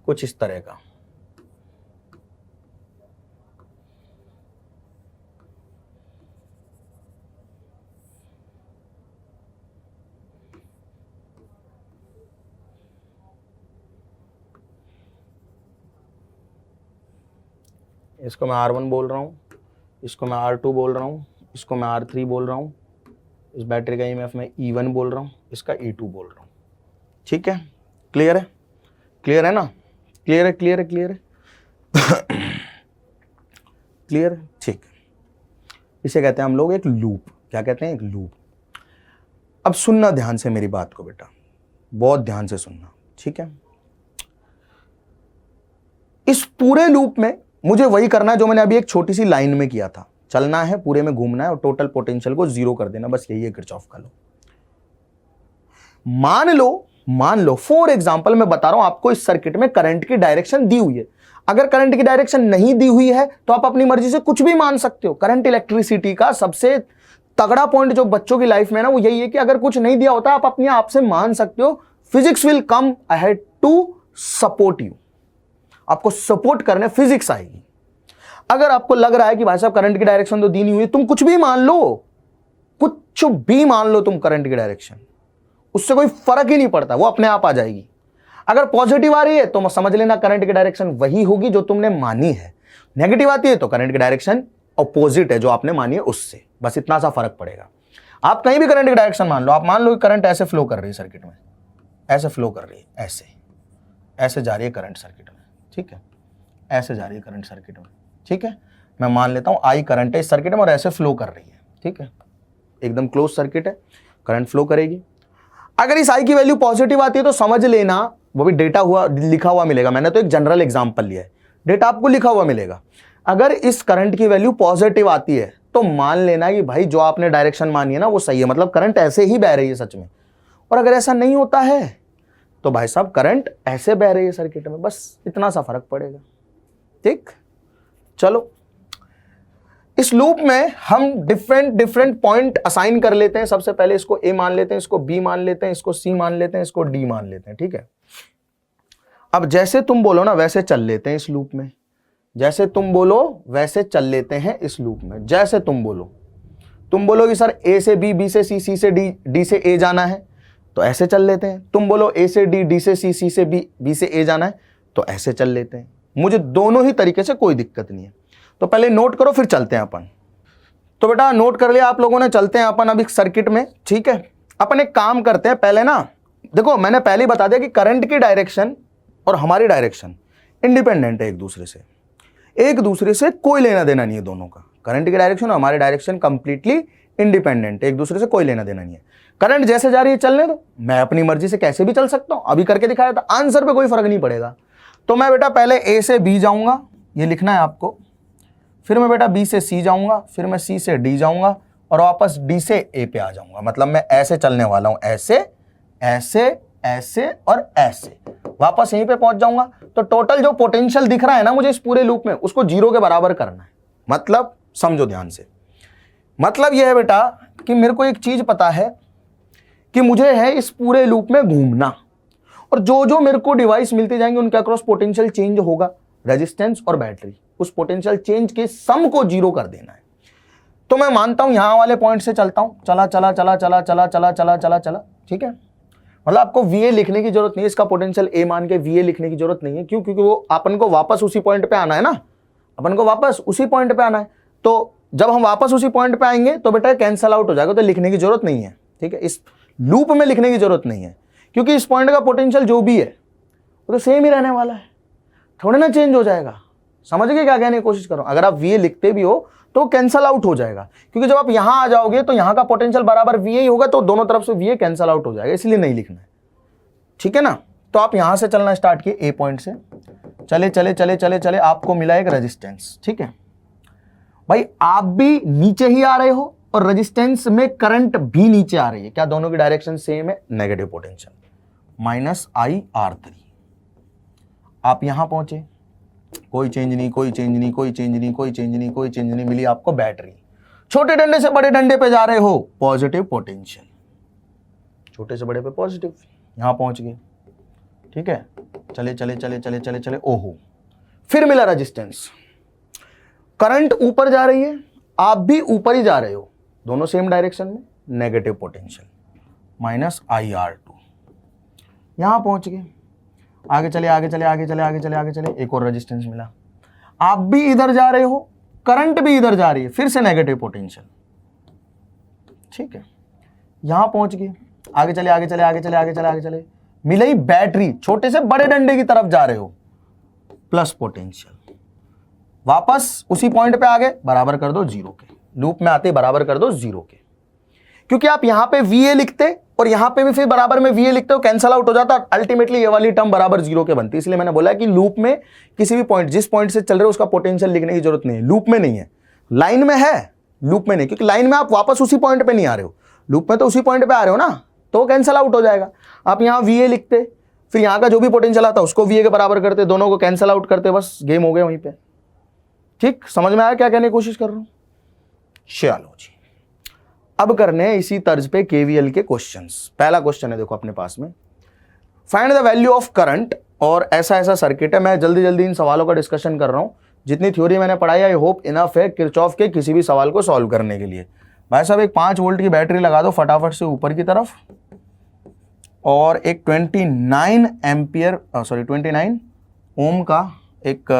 कुछ इस तरह का। इसको मैं R1 बोल रहा हूं, इसको मैं R2 बोल रहा हूं, इसको मैं R3 बोल रहा हूं, इस बैटरी का ईएमएफ मैं E1 बोल रहा हूं, इसका E2 बोल रहा हूं। ठीक है? क्लियर है? क्लियर है ना? क्लियर है? क्लियर है? क्लियर है? क्लियर है? ठीक, इसे कहते हैं हम लोग एक लूप। क्या कहते हैं? एक लूप। अब सुनना ध्यान से मेरी बात को बेटा, बहुत ध्यान से सुनना। ठीक है? इस पूरे लूप में मुझे वही करना है जो मैंने अभी एक छोटी सी लाइन में किया था। चलना है, पूरे में घूमना है और टोटल पोटेंशियल को जीरो कर देना, बस यही है किरचॉफ का लॉ। मान लो फॉर एग्जांपल मैं बता रहा हूं आपको, इस सर्किट में करंट की डायरेक्शन दी हुई है। अगर करंट की डायरेक्शन नहीं दी हुई है तो आप अपनी मर्जी से कुछ भी मान सकते हो। करंट इलेक्ट्रिसिटी का सबसे तगड़ा पॉइंट जो बच्चों की लाइफ में ना वो यही है कि अगर कुछ नहीं दिया होता आप अपने आप से मान सकते हो। Physics will come ahead to support you. आपको सपोर्ट करने फिजिक्स आएगी। अगर आपको लग रहा है कि भाई साहब करंट की डायरेक्शन तो दी नहीं हुई, तुम कुछ भी मान लो, कुछ भी मान लो तुम करंट की डायरेक्शन, उससे कोई फर्क ही नहीं पड़ता, वो अपने आप आ जाएगी। अगर पॉजिटिव आ रही है तो समझ लेना करंट की डायरेक्शन वही होगी जो तुमने मानी है। नेगेटिव आती है तो करंट की डायरेक्शन अपोजिट है जो आपने मानी है उससे, बस इतना सा फर्क पड़ेगा। आप कहीं भी करंट की डायरेक्शन मान लो, आप मान लो कि करंट ऐसे फ्लो कर रही है सर्किट में, ऐसे फ्लो कर रही है, ऐसे जा रही है करंट सर्किट में। ठीक है? ऐसे जा रही है करंट सर्किट में। ठीक है? मैं मान लेता हूं आई करंट है इस सर्किट में और ऐसे फ्लो कर रही है। ठीक है? एकदम क्लोज सर्किट है, करंट फ्लो करेगी। अगर इस आई की वैल्यू पॉजिटिव आती है तो समझ लेना, वो भी डेटा हुआ लिखा हुआ मिलेगा। मैंने तो एक जनरल एग्जांपल लिया है, डेटा आपको लिखा हुआ मिलेगा। अगर इस करंट की वैल्यू पॉजिटिव आती है तो मान लेना कि भाई जो आपने डायरेक्शन मानी है ना वो सही है, मतलब करंट ऐसे ही बह रही है सच में। और अगर ऐसा नहीं होता है तो भाई साहब करंट ऐसे बह रही है सर्किट में, बस इतना सा फर्क पड़ेगा। ठीक? चलो, इस लूप में हम डिफरेंट पॉइंट असाइन कर लेते हैं। सबसे पहले इसको ए मान लेते हैं, इसको बी मान लेते हैं, इसको सी मान लेते हैं, इसको डी मान लेते हैं। ठीक है? अब जैसे तुम बोलो ना वैसे चल लेते हैं इस लूप में। जैसे तुम बोलो वैसे चल लेते हैं इस लूप में। जैसे तुम बोलो कि सर ए से बी, बी से सी, सी से डी, डी से ए जाना है तो ऐसे चल लेते हैं। तुम बोलो ए से डी, डी से सी, सी से बी, बी से ए जाना है तो ऐसे चल लेते हैं। मुझे दोनों ही तरीके से कोई दिक्कत नहीं है। तो पहले नोट करो फिर चलते हैं अपन। तो बेटा नोट कर लिया आप लोगों ने, चलते हैं अपन अब इस सर्किट में। ठीक है? अपन एक काम करते हैं, पहले ना देखो मैंने पहले ही बता दिया कि करंट की डायरेक्शन और हमारी डायरेक्शन इंडिपेंडेंट है एक दूसरे से कोई लेना देना नहीं है दोनों का। करंट की डायरेक्शन और हमारी डायरेक्शन कंप्लीटली इंडिपेंडेंट है, एक दूसरे से कोई लेना देना नहीं है। करंट जैसे जा रही है चलने दो, मैं अपनी मर्जी से कैसे भी चल सकता हूं, अभी करके दिखाया था, आंसर पे कोई फर्क नहीं पड़ेगा। तो मैं बेटा पहले ए से बी जाऊंगा, ये लिखना है आपको, फिर मैं बेटा बी से सी जाऊंगा, फिर मैं सी से डी जाऊंगा और वापस डी से ए पे आ जाऊंगा। मतलब मैं ऐसे चलने वाला हूं, ऐसे ऐसे ऐसे और ऐसे, वापस यहीं पे पहुंच जाऊंगा। तो टोटल जो पोटेंशियल दिख रहा है ना मुझे इस पूरे लूप में, उसको जीरो के बराबर करना है। मतलब समझो ध्यान से, मतलब यह है बेटा कि मेरे को एक चीज पता है कि मुझे है इस पूरे लूप में घूमना, और जो जो मेरे को डिवाइस मिलते जाएंगे उनके अक्रॉस पोटेंशियल चेंज होगा, रेजिस्टेंस और बैटरी, उस पोटेंशियल चेंज के सम को जीरो कर देना है। तो मैं मानता हूं यहां वाले पॉइंट से चलता हूं, चला चला चला चला चला चला चला चला चला, ठीक है। मतलब आपको VA लिखने की जरूरत नहीं है, इसका पोटेंशियल A मान के VA लिखने की जरूरत नहीं है। क्यों? क्योंकि वो अपन को वापस उसी पॉइंट पे आना है ना, अपन को वापस उसी पॉइंट पे आना है। तो जब हम वापस उसी पॉइंट पे आएंगे तो बेटा कैंसल आउट हो जाएगा, तो लिखने की जरूरत नहीं है, ठीक है। इस लूप में लिखने की जरूरत नहीं है, क्योंकि इस पॉइंट का पोटेंशियल जो भी है वो तो सेम ही रहने वाला है, थोड़ा ना चेंज हो जाएगा। समझ गए क्या कहने की कोशिश कर रहा हूं? अगर आप VA लिखते भी हो तो कैंसल आउट हो जाएगा, क्योंकि जब आप यहां आ जाओगे तो यहां का पोटेंशियल बराबर VA ही होगा, तो दोनों तरफ से VA कैंसल आउट हो जाएगा, इसलिए नहीं लिखना है, ठीक है ना। तो आप यहां से चलना स्टार्ट किए, A पॉइंट से चले चले चले चले चले, आपको मिला एक रेजिस्टेंस, ठीक है भाई। आप भी नीचे ही आ रहे हो और रेजिस्टेंस में करंट भी नीचे आ रही है, क्या दोनों की डायरेक्शन सेम है? Negative potential, -IR3। आप यहां पहुंचे, कोई चेंज नहीं, कोई चेंज नहीं, कोई चेंज नहीं, कोई चेंज नहीं, कोई चेंज नहीं, मिली आपको बैटरी। छोटे डंडे से बड़े डंडे पे जा रहे हो, पॉजिटिव पोटेंशियल, छोटे से बड़े पे पॉजिटिव, यहां पहुंच गए, ठीक है। चले चले चले चले चले चले, ओहो, फिर मिला रेजिस्टेंस। करंट ऊपर जा रही है, आप भी ऊपर ही जा रहे हो, दोनों सेम डायरेक्शन में, नेगेटिव पोटेंशियल, -IR2। यहां पहुंच गए, आगे चले आगे चले आगे चले आगे चले आगे चले, एक और रेजिस्टेंस मिला। आप भी इधर जा रहे हो, करंट भी इधर जा रही है, फिर से नेगेटिव पोटेंशियल, ठीक है। यहां पहुंच गए, आगे चले आगे चले आगे चले आगे चले आगे चले, मिले ही बैटरी, छोटे से बड़े डंडे की तरफ जा रहे हो, प्लस पोटेंशियल, वापस उसी पॉइंट पे आ गए, बराबर कर दो जीरो के, लूप में आते बराबर कर दो जीरो के, क्योंकि आप यहां पे VA लिखते और यहां पे भी फिर बराबर में VA लिखते हो, कैंसल आउट हो जाता, अल्टीमेटली ये वाली टर्म बराबर जीरो के बनती। इसलिए मैंने बोला कि लूप में किसी भी पॉइंट, जिस पॉइंट से चल रहे हो उसका पोटेंशियल लिखने की जरूरत नहीं है, लूप में नहीं है, लाइन में है, लूप में नहीं, क्योंकि लाइन में आप वापस उसी पॉइंट पे नहीं आ रहे हो, लूप में तो उसी पॉइंट पे आ रहे हो ना, तो कैंसल आउट हो जाएगा। आप यहां VA लिखते, फिर यहां का जो भी पोटेंशियल आता उसको VA के बराबर करते, दोनों को कैंसल आउट करते, बस गेम हो गया वहीं पे। ठीक, समझ में आया क्या कहने की कोशिश कर रहा हूं? चलो जी, अब करने हैं इसी तर्ज पे KVL के क्वेश्चंस। पहला क्वेश्चन है देखो अपने पास में, find the value of current, और ऐसा ऐसा सर्किट है। मैं जल्दी जल्दी इन सवालों का डिस्कशन कर रहा हूं, जितनी थ्योरी मैंने पढ़ाई आई होप इनफ है किरचॉफ के किसी भी सवाल को सॉल्व करने के लिए। भाई साहब एक 5 वोल्ट की बैटरी लगा दो फटाफट से ऊपर की तरफ, और एक 29 ओम का एक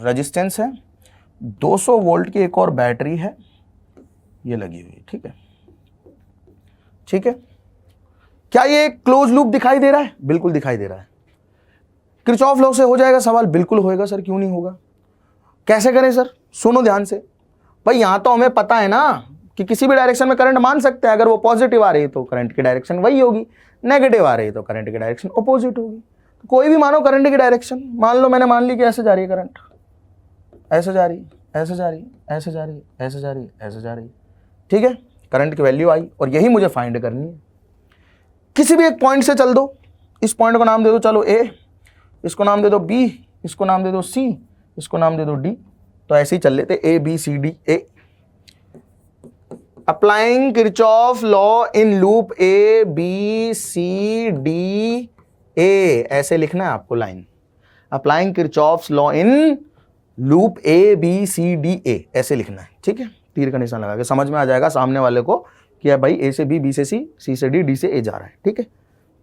रेजिस्टेंस है, 200 वोल्ट की एक और बैटरी है, ये लगी हुई, ठीक है, ठीक है। क्या ये क्लोज लूप दिखाई दे रहा है? बिल्कुल दिखाई दे रहा है। किरचॉफ लॉ से हो जाएगा सवाल? बिल्कुल होएगा सर, क्यों नहीं होगा। कैसे करें सर? सुनो ध्यान से भाई, यहां तो हमें पता है ना कि किसी भी डायरेक्शन में करंट मान सकते हैं। अगर वो पॉजिटिव आ रही है तो करंट की डायरेक्शन वही होगी, नेगेटिव आ रही है तो करंट की डायरेक्शन अपोजिट होगी। तो कोई भी मानो करंट की डायरेक्शन, मान लो मैंने मान ली कि ऐसे जा रही है करंट, ऐसे जा रही है, ऐसे जा रही है, ऐसे जा रही है, ऐसे जा रही है, ऐसे जा रही है, ठीक है। करंट की वैल्यू आई और यही मुझे फाइंड करनी है। किसी भी एक पॉइंट से चल दो, इस पॉइंट को नाम दे दो चलो A, इसको नाम दे दो B, इसको नाम दे दो C, इसको नाम दे दो D, तो ऐसे ही चल लेते A B C D A। Applying Kirchhoff law in loop A B C D A, ऐसे लिखना है आपको line, applying Kirchhoff's law in loop A B C D A, ऐसे लिखना है, ठीक है। तीर का निशान लगा के समझ में आ जाएगा सामने वाले को कि भाई A से B, B से C, C से D, D से A जा रहा है, ठीक है।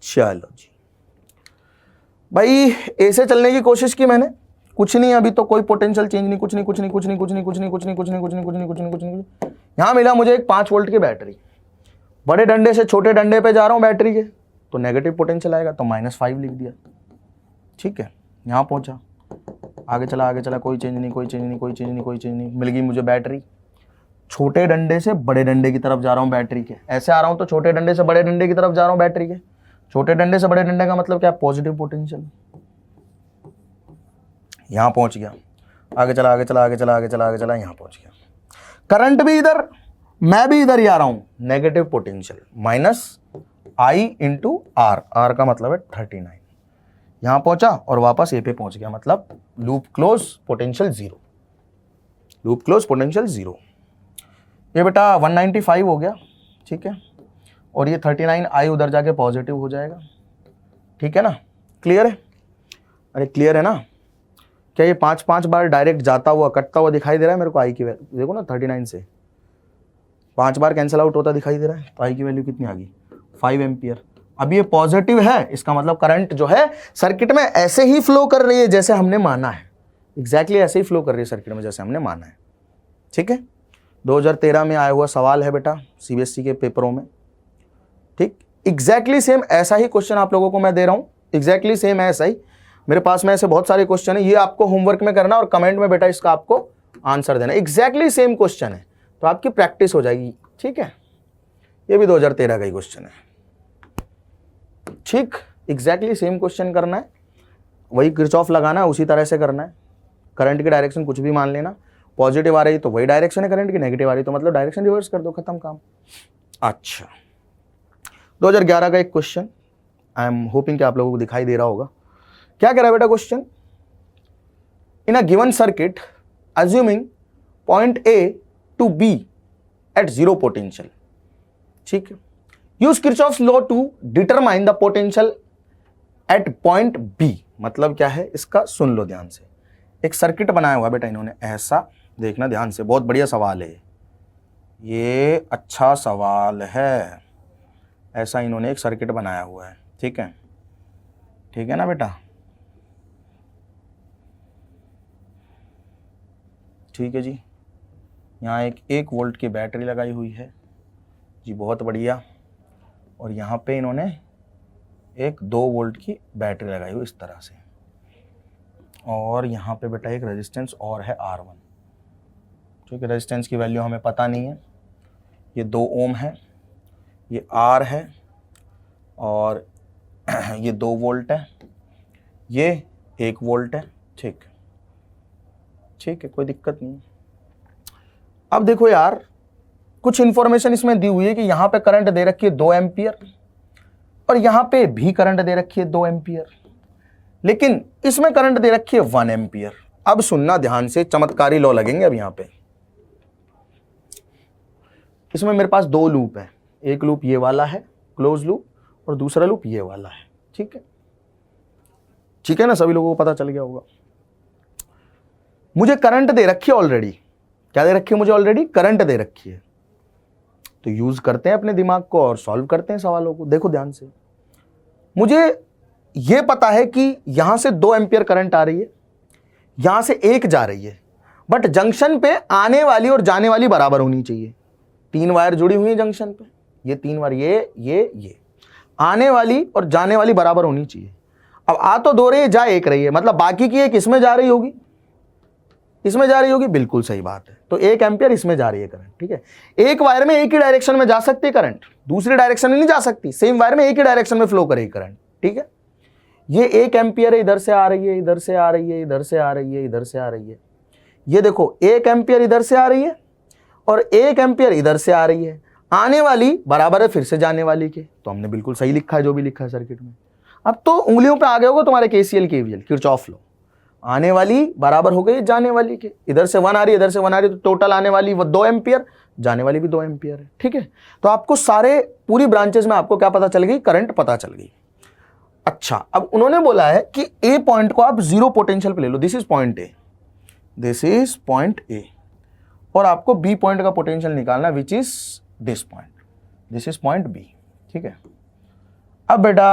चलो जी भाई, A से चलने की कोशिश की मैंने, कुछ नहीं, अभी तो कोई पोटेंशियल चेंज नहीं, कुछ नहीं कुछ नहीं कुछ नहीं कुछ नहीं कुछ नहीं कुछ नहीं कुछ नहीं कुछ नहीं कुछ नहीं कुछ नहीं कुछ नहीं कुछ नहीं। यहां मिला मुझे एक 5 वोल्ट की बैटरी, बड़े डंडे से छोटे डंडे पे जा रहा हूँ बैटरी के, तो नेगेटिव पोटेंशियल आएगा, तो -5 लिख दिया। ठीक है, यहाँ पहुँचा, आगे चला, कोई चेंज नहीं, मिल गई मुझे बैटरी। छोटे डंडे से बड़े डंडे की तरफ जा रहा हूँ बैटरी के, ऐसे आ रहा हूँ तो छोटे डंडे से बड़े डंडे की तरफ जा रहा हूँ बैटरी के। छोटे डंडे से बड़े डंडे का मतलब क्या, पॉजिटिव पोटेंशियल। यहां पहुंच गया, आगे चला, यहां पहुंच गया। करंट भी इधर, मैं भी इधर ही आ रहा हूं, negative potential, -I × R, R का मतलब है 39। यहां पहुंचा और वापस ए पे पहुंच गया, मतलब loop close, potential 0, loop close, potential 0। ये बेटा 195 हो गया, ठीक है, और ये 39I उधर जाके पॉजिटिव हो जाएगा। ठीक है ना, क्लियर है? अरे क्लियर है ना? क्या ये 5 बार डायरेक्ट जाता हुआ कटता हुआ दिखाई दे रहा है मेरे को? आई की वैल्यू देखो ना, 39 से 5 बार कैंसिल आउट होता दिखाई दे रहा है, तो आई की वैल्यू कितनी आ गई, 5 एम्पियर। अब ये पॉजिटिव है, इसका मतलब करंट जो है सर्किट में ऐसे ही फ्लो कर रही है जैसे हमने माना है, एग्जैक्टली ऐसे ही फ्लो कर रही है सर्किट में जैसे हमने माना है। ठीक है, 2013 में आया हुआ सवाल है बेटा CBSE के पेपरों में। ठीक, एग्जैक्टली सेम ऐसा ही क्वेश्चन आप लोगों को मैं दे रहा हूं, एग्जैक्टली सेम ऐसा ही। मेरे पास में ऐसे बहुत सारे क्वेश्चन है, ये आपको होमवर्क में करना और कमेंट में बेटा इसका आपको आंसर देना। एग्जैक्टली सेम क्वेश्चन है, तो आपकी प्रैक्टिस हो जाएगी। ठीक है, ये भी 2013 का ही क्वेश्चन है। ठीक, एग्जैक्टली सेम क्वेश्चन करना है, वही किरचॉफ लगाना है, उसी तरह से करना है। करंट की डायरेक्शन कुछ भी मान लेना, पॉजिटिव आ रही तो वही डायरेक्शन है करंट की, नेगेटिव आ रही तो मतलब डायरेक्शन रिवर्स कर दो, खत्म काम। अच्छा, 2011 का एक क्वेश्चन, आई एम होपिंग कि आप लोगों को दिखाई दे रहा होगा। क्या कह रहा है बेटा question? In a given circuit assuming point A to B at 0 potential. ठीक है, use Kirchhoff's law to determine the potential at point B। मतलब क्या है इसका, सुन लो ध्यान से। एक सर्किट बनाया हुआ बेटा इन्होंने, ऐसा देखना ध्यान से, बहुत बढ़िया सवाल है ये, अच्छा सवाल है। ऐसा इन्होंने एक सर्किट बनाया हुआ है, ठीक है, ठीक है ना बेटा? ठीक है जी, यहाँ एक 1 वोल्ट की बैटरी लगाई हुई है जी, बहुत बढ़िया। और यहाँ पे इन्होंने एक 2 वोल्ट की बैटरी लगाई हुई इस तरह से, और यहाँ पे बेटा एक रेजिस्टेंस और है R1। ठीक है, रेजिस्टेंस की वैल्यू हमें पता नहीं है, ये 2 ओम है, ये R है, और ये 2 वोल्ट है, ये 1 वोल्ट है। ठीक, ठीक है, कोई दिक्कत नहीं। अब देखो यार, कुछ इंफॉर्मेशन इसमें दी हुई है कि यहां पे करंट दे रखी है 2 एम्पियर, और यहां पे भी करंट दे रखी है 2 एम्पियर, लेकिन इसमें करंट दे रखी है 1 एम्पियर। अब सुनना ध्यान से, चमत्कारी लॉ लगेंगे अब यहां पे। इसमें मेरे पास 2 लूप है, एक लूप ये वाला है क्लोज लूप, और दूसरा लूप ये वाला है। ठीक है, ठीक है ना, सभी लोगों को पता चल गया होगा। मुझे करंट दे रखी है ऑलरेडी, क्या दे रखी है मुझे ऑलरेडी? करंट दे रखी है। तो यूज करते हैं अपने दिमाग को और सॉल्व करते हैं सवालों को। देखो ध्यान से, मुझे यह पता है कि यहां से 2 एम्पियर करंट आ रही है, यहां से 1 जा रही है, बट जंक्शन पे आने वाली और जाने वाली बराबर होनी चाहिए। 3 वायर जुड़ी हुई है जंक्शन पे, ये 3 वायर, ये आने वाली और जाने वाली बराबर होनी चाहिए। अब आ तो 2 रही है, जा 1 रही है, मतलब बाकी की 1 इसमें जा रही होगी, इसमें जा रही होगी, बिल्कुल सही बात है। तो 1 एम्पियर इसमें जा रही है करंट। ठीक है, एक वायर में एक ही डायरेक्शन में जा सकती है करंट, दूसरी डायरेक्शन में नहीं जा सकती, सेम वायर में एक ही डायरेक्शन में फ्लो करेगी करंट। ठीक है, ये 1 एम्पियर है, इधर से आ रही है, इधर से आ रही है, इधर से आ रही है, इधर से आ रही है। ये देखो 1 एम्पियर इधर से आ रही है और 1 एम्पियर इधर से आ रही है, आने वाली बराबर है फिर से जाने वाली के। तो हमने बिल्कुल सही लिखा है जो भी लिखा है सर्किट में। अब तो उंगलियों पे आ गए होगा तुम्हारे KCL KVL, किरचॉफ लॉ। आने वाली बराबर हो गई जाने वाली के, इधर से 1 आ रही है, इधर से 1 आ रही है, तो टोटल आने वाली वो 2 एम्पियर, जाने वाली भी 2 एम्पियर है। ठीक है, तो आपको सारे पूरी ब्रांचेस में आपको क्या पता चल गई? करंट पता चल गई। अच्छा, अब उन्होंने बोला है कि ए पॉइंट को आप 0 पोटेंशियल पे ले लो, this is point A, this is point A, और आपको बी पॉइंट का पोटेंशियल निकालना, which is this point, this is point B. ठीक है, अब बेटा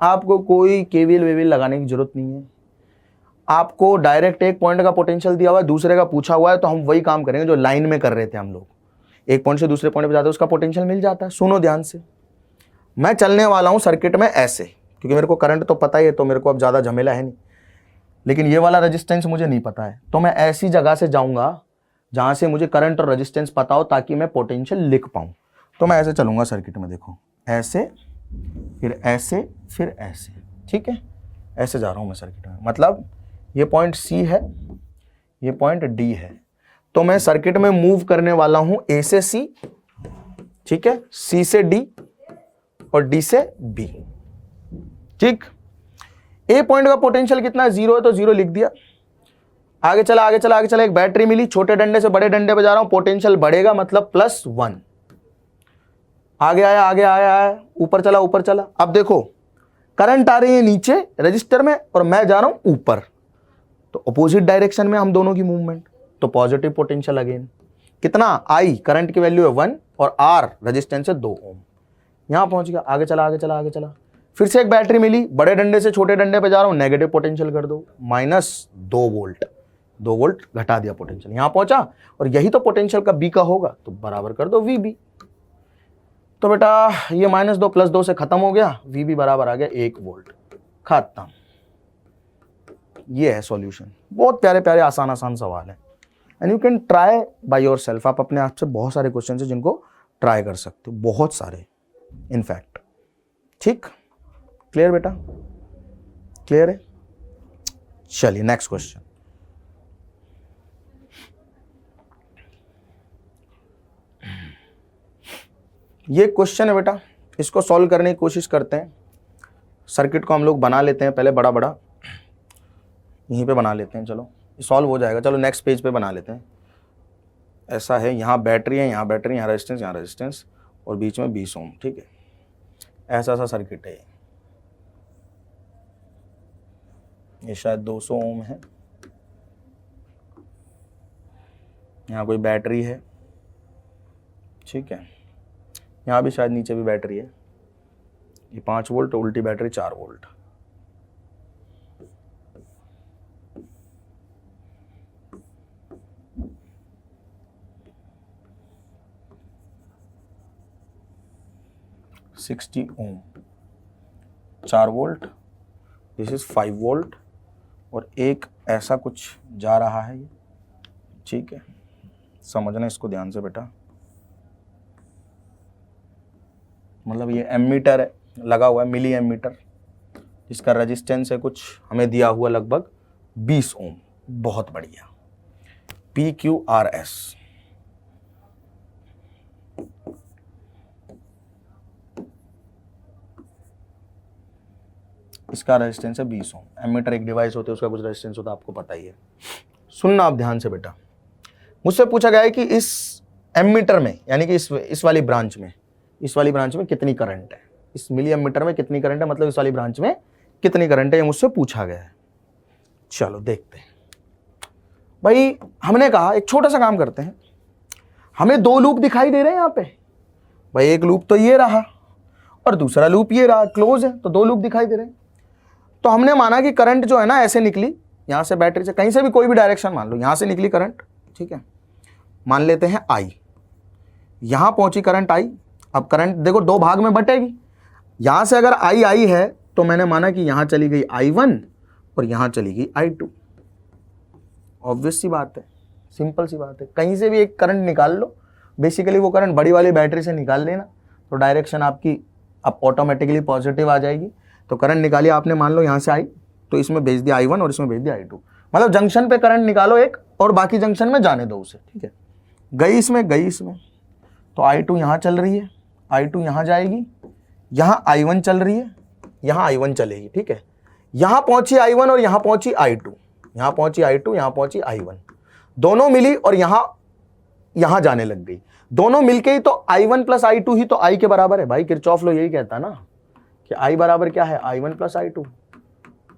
आपको कोई केवीएल वेवीएल लगाने की जरूरत नहीं है, आपको डायरेक्ट एक पॉइंट का पोटेंशियल दिया हुआ है, दूसरे का पूछा हुआ है, तो हम वही काम करेंगे जो लाइन में कर रहे थे हम लोग। एक पॉइंट से दूसरे पॉइंट पे जाते उसका पोटेंशियल मिल जाता है। सुनो ध्यान से, मैं चलने वाला हूं सर्किट में ऐसे, क्योंकि मेरे को करंट तो पता ही है तो मेरे को अब ज़्यादा झमेला है नहीं, लेकिन ये वाला रेजिस्टेंस मुझे नहीं पता है, तो मैं ऐसी जगह से जाऊंगा जहां से मुझे करंट और रेजिस्टेंस पता हो ताकि मैं पोटेंशियल लिख पाऊं। तो मैं ऐसे चलूंगा सर्किट में, देखो ऐसे, फिर ऐसे, फिर ऐसे, ठीक है, ऐसे जा रहा हूं मैं सर्किट में। मतलब ये पॉइंट सी है, ये पॉइंट डी है, तो मैं सर्किट में मूव करने वाला हूं ए से सी, ठीक है, सी से डी और डी से बी, ठीक। ए पॉइंट का पोटेंशियल कितना है, 0 है, तो 0 लिख दिया। आगे चला, आगे चला, आगे चला, एक बैटरी मिली, छोटे डंडे से बड़े डंडे पे जा रहा हूं, पोटेंशियल बढ़ेगा मतलब +1। आगे आया, आगे आया, आया, ऊपर चला, ऊपर चला। अब देखो करंट आ रही है नीचे रजिस्टर में और मैं जा रहा हूं ऊपर, तो अपोजिट डायरेक्शन में हम दोनों की मूवमेंट, तो पॉजिटिव पोटेंशियल अगेन। कितना, आई करंट की वैल्यू है 1 और आर रेजिस्टेंस है 2 ओम। यहां पहुंच गया, आगे चला, आगे चला, आगे चला, फिर से एक बैटरी मिली, बड़े डंडे से छोटे डंडे पे जा रहा हूं, नेगेटिव पोटेंशियल कर दो, -2 वोल्ट, 2 वोल्ट घटा दिया पोटेंशियल, यहां पहुंचा, और यही तो पोटेंशियल का बी का होगा, तो बराबर कर दो वीबी। तो बेटा ये -2 + 2 से खत्म हो गया, वीबी बराबर आ गया 1 वोल्ट, खत्म। ये है सॉल्यूशन। बहुत प्यारे प्यारे आसान आसान सवाल है, and you can try by your self. आप अपने आप से बहुत सारे क्वेश्चन है जिनको ट्राई कर सकते हो, बहुत सारे इनफैक्ट, ठीक। क्लियर बेटा, क्लियर है? चलिए नेक्स्ट क्वेश्चन। ये क्वेश्चन है बेटा, इसको सॉल्व करने की कोशिश करते हैं। सर्किट को हम लोग बना लेते हैं पहले, बड़ा बड़ा यहीं पे बना लेते हैं, चलो सॉल्व हो जाएगा। चलो नेक्स्ट पेज पे बना लेते हैं। ऐसा है, यहाँ बैटरी है, यहाँ बैटरी, यहाँ रेजिस्टेंस, यहाँ रेजिस्टेंस, और बीच में 20 ओम, ठीक है। ऐसा सा सर्किट है ये शायद 200 ओम है। यहाँ कोई बैटरी है, ठीक है, यहाँ भी शायद नीचे भी बैटरी है। ये 5 वोल्ट, उल्टी battery 4 volt. $60 ohm, 4 volt, this is 5 volt, और एक ऐसा कुछ जा रहा है ये, ठीक है। समझना इसको ध्यान से बेटा, मतलब ये एमीटर है, लगा हुआ है, मिली एमीटर, जिसका रेजिस्टेंस है कुछ हमें दिया हुआ लगभग 20 ओम। बहुत बढ़िया, PQRS। इसका रेजिस्टेंस है 20 ओम। एमीटर एक डिवाइस होती है, उसका कुछ रेजिस्टेंस होता है, आपको पता ही है। सुनना आप ध्यान से बेटा, मुझसे पूछा गया है कि इस एमीटर में, यानी कि इस वाली ब्रांच में, इस वाली ब्रांच में कितनी करंट है, इस मिली एमीटर में कितनी करंट है, मतलब इस वाली ब्रांच में कितनी करंट है, ये मुझसे पूछा गया है। चलो देखते हैं भाई। हमने कहा एक छोटा सा काम करते हैं, हमें 2 लूप दिखाई दे रहे हैं यहाँ पे भाई। एक लूप तो ये रहा और दूसरा लूप ये रहा, क्लोज है, तो 2 लूप दिखाई दे रहे हैं। तो हमने माना कि करंट जो है ना ऐसे निकली, यहाँ से बैटरी से, कहीं से भी कोई भी डायरेक्शन मान लो, यहाँ से निकली करंट, ठीक है, मान लेते हैं I, यहाँ पहुंची करंट I। अब करंट देखो 2 भाग में बटेगी, यहाँ से अगर I है तो मैंने माना कि यहाँ चली गई I1 और यहाँ चली गई I2। ऑब्वियस सी बात है, सिंपल सी बात है, कहीं से भी एक करंट निकाल लो, बेसिकली वो करंट बड़ी वाली बैटरी से निकाल लेना, तो डायरेक्शन आपकी अब ऑटोमेटिकली पॉजिटिव आ जाएगी। तो करंट निकाली आपने, मान लो यहाँ से आई, तो इसमें भेज दिया I1 और इसमें भेज दिया I2, मतलब जंक्शन पे करंट निकालो एक और बाकी जंक्शन में जाने दो उसे, ठीक है। गई इसमें, गई इसमें, तो I2 यहाँ चल रही है, I2 यहाँ जाएगी, यहाँ I1 चल रही है, यहाँ I1 चलेगी, ठीक है। यहाँ पहुंची I1 और यहाँ पहुंची I2, यहाँ पहुंची I2, यहाँ पहुंची I1, दोनों मिली और यहाँ जाने लग गई। दोनों मिलके ही तो I1 + I2 ही तो I के बराबर है भाई। किरचॉफ लॉ यही कहता है ना कि I बराबर क्या है, I1 + I2,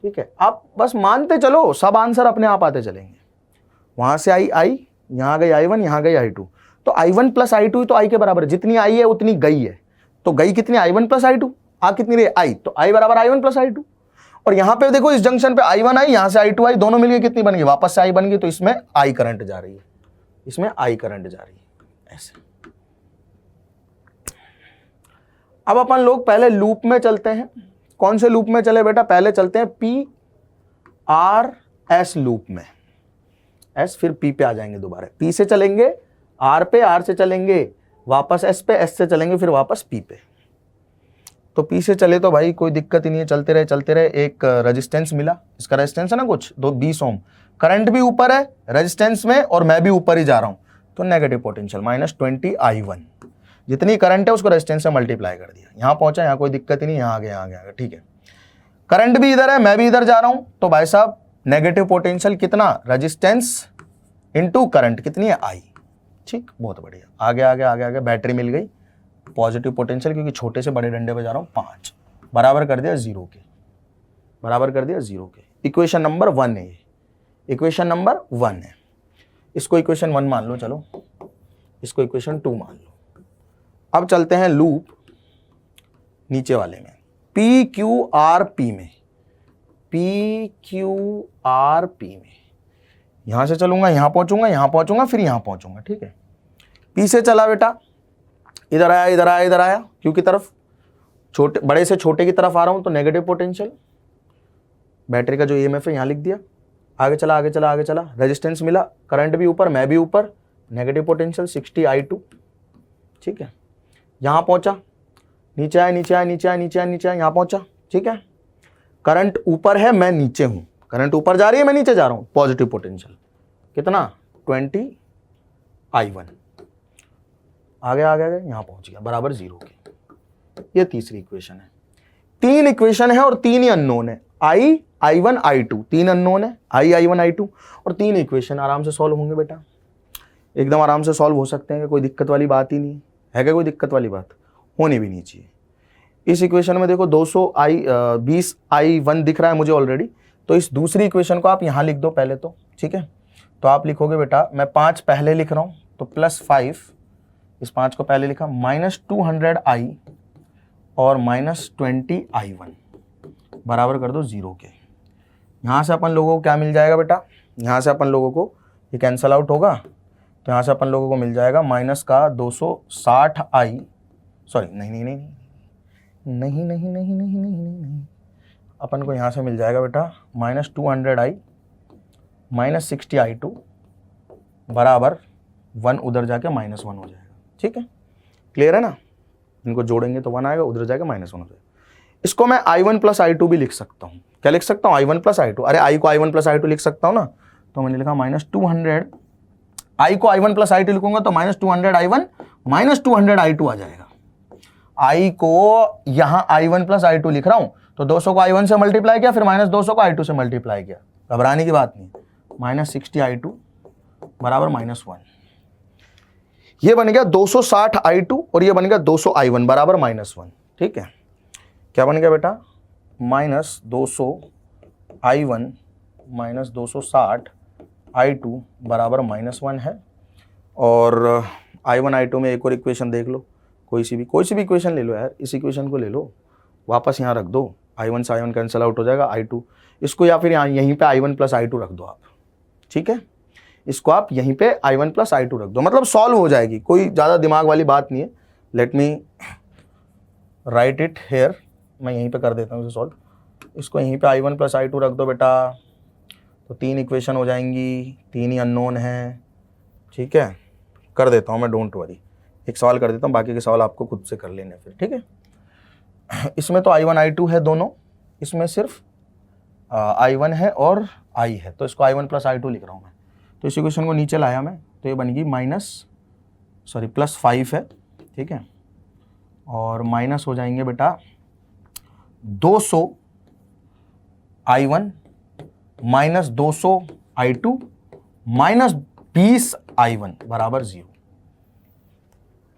ठीक है। आप बस मानते चलो, सब आंसर अपने आप आते चलेंगे। वहां से I, यहाँ गई I1, यहाँ गई I2, तो I1 + I2 ही तो I के बराबर है। जितनी I है उतनी गई है, तो गई कितनी, I1 + I2, आ कितनी रही I, तो I बराबर I1 + I2। और यहाँ पे देखो इस जंक्शन पे I1 आई, यहाँ से I2 आई, दोनों मिलके कितनी बन गई, वापस से I बन गई, तो इसमें I करंट जा रही है, इसमें I करंट जा रही है, ऐसे। अब अपन लोग पहले लूप में चलते हैं। कौन से लूप में चले बेटा? पहले चलते हैं पी आर एस लूप में। एस फिर पी पे आ जाएंगे दोबारा। पी से चलेंगे आर पे, आर से चलेंगे वापस एस पे, एस से चलेंगे फिर वापस पी पे। तो पी से चले तो भाई कोई दिक्कत ही नहीं है, चलते रहे चलते रहे। एक रेजिस्टेंस मिला, इसका रेजिस्टेंस है ना कुछ 20 ओम, करंट भी ऊपर है रेजिस्टेंस में और मैं भी ऊपर ही जा रहा हूं, तो नेगेटिव पोटेंशियल -20I1। जितनी करंट है उसको रेजिस्टेंस से मल्टीप्लाई कर दिया, यहां पहुंचा, यहां कोई दिक्कत ही नहीं, यहां आगे आ गया। ठीक है, करंट भी इधर है, मैं भी इधर जा रहा हूं, तो भाई साहब नेगेटिव पोटेंशियल कितना? रेजिस्टेंस इंटू करंट कितनी है? I। ठीक, बहुत बढ़िया। आगे आगे आगे आगे बैटरी मिल गई, पॉजिटिव पोटेंशियल, क्योंकि छोटे से बड़े डंडे पे जा रहा हूं, 5 बराबर कर दिया 0 के, बराबर कर दिया 0 के। इक्वेशन नंबर 1 है ये, इक्वेशन नंबर 1 है। इसको इक्वेशन 1 मान लो, चलो इसको इक्वेशन 2 मान लो। अब चलते हैं लूप नीचे वाले में, पी क्यू आर पी में, पी क्यू आर पी में। यहां से चलूंगा, यहां पहुंचूंगा, यहां पहुंचूंगा, फिर यहां पहुंचूंगा। ठीक है, पी से चला बेटा, इधर आया इधर आया इधर आया, क्यू की तरफ, छोटे बड़े से छोटे की तरफ आ रहा हूं, तो नेगेटिव पोटेंशियल, बैटरी का जो ईएमएफ है यहां लिख दिया। आगे चला आगे चला आगे चला, रेजिस्टेंस मिला, करंट भी ऊपर मैं भी ऊपर, नेगेटिव पोटेंशियल 60I2। ठीक है, यहां पहुंचा, नीचे आया नीचे आया नीचे आया नीचे आया नीचे आया, यहां पहुंचा। ठीक है, करंट ऊपर है मैं नीचे हूं, करंट ऊपर जा रही है मैं नीचे जा रहा हूं, पॉजिटिव पोटेंशियल कितना? 20I1। आगे आगे आगे यहां पहुंच गया, बराबर 0 के। ये तीसरी इक्वेशन है। 3 इक्वेशन है और 3 ही अननोन है, I, I1, I2, 3 अननोन है, I, I1, I2 और 3 इक्वेशन आराम से सॉल्व होंगे बेटा, एकदम आराम से सॉल्व हो सकते हैं, कोई दिक्कत वाली बात ही नहीं है। क्या कोई दिक्कत वाली बात? होनी भी नहीं चाहिए। इस इक्वेशन में देखो 20I1 दिख रहा है मुझे ऑलरेडी, तो इस दूसरी इक्वेशन को आप यहां लिख दो पहले तो। ठीक है, तो आप लिखोगे बेटा, मैं 5 पहले लिख रहा हूं, तो +5, इस 5 को पहले लिखा, -200I और -20I1 बराबर कर दो 0 के। यहां से अपन लोगों को क्या मिल जाएगा बेटा? यहां से अपन लोगों को ये कैंसल आउट होगा, तो यहां से अपन लोगों को मिल जाएगा माइनस का 260I, सॉरी नहीं नहीं नहीं नहीं नहीं नहीं नहीं नहीं नहीं, अपन को यहां से मिल जाएगा बेटा -200I -60I2 बराबर 1, उधर जाके -1 हो जाएगा। ठीक है, क्लियर है ना? इनको जोड़ेंगे तो 1 आएगा, उधर जाके -1 हो जाएगा। इसको मैं I1 + I2 भी लिख सकता हूँ। क्या लिख सकता हूँ? I1 + I2। अरे I को I1 + I2 लिख सकता हूँ ना, तो मैंने लिखा -200, I को I1 + I2 लिखूंगा तो -200I1 -200I2 आ जाएगा। I को यहां I1 + I2 लिख रहा हूं, तो 200 को I1 से मल्टीप्लाई किया, फिर -200 को I2 से मल्टीप्लाई किया, घबराने की बात नहीं, -60I2 बराबर -1। ये बन गया 260I2 और ये बन गया 200I1 बराबर -1। ठीक है, क्या बन गया बेटा? -200I1 -260I2 बराबर -1 है। और I1 I2 में एक और इक्वेशन देख लो, कोई सी भी इक्वेशन ले लो यार, इस इक्वेशन को ले लो, वापस यहाँ रख दो, I1 से I1 कैंसिल आउट हो जाएगा, I2 इसको, या फिर यहाँ यहीं पे I1 + I2 रख दो आप। ठीक है, इसको आप यहीं पे I1 + I2 रख दो, मतलब सॉल्व हो जाएगी, कोई ज़्यादा दिमाग वाली बात नहीं है। Let me right it here, मैं यहीं पे कर देता हूँ इसे सॉल्व। इसको यहीं पे I1 + I2 रख दो बेटा, तो 3 इक्वेशन हो जाएंगी, 3 ही अननोन हैं। ठीक है, कर देता हूँ मैं, डोंट वरी, एक सवाल कर देता हूँ, बाकी के सवाल आपको खुद से कर लेने फिर। ठीक है, इसमें तो I1 I2 है दोनों, इसमें सिर्फ I1 है और I है, तो इसको I1 + I2 लिख रहा हूँ मैं। तो इस इक्वेशन को नीचे लाया मैं, तो ये बन गई +5 है। ठीक है, और माइनस हो जाएंगे बेटा 200I1 -200I2 -20I1 बराबर 0।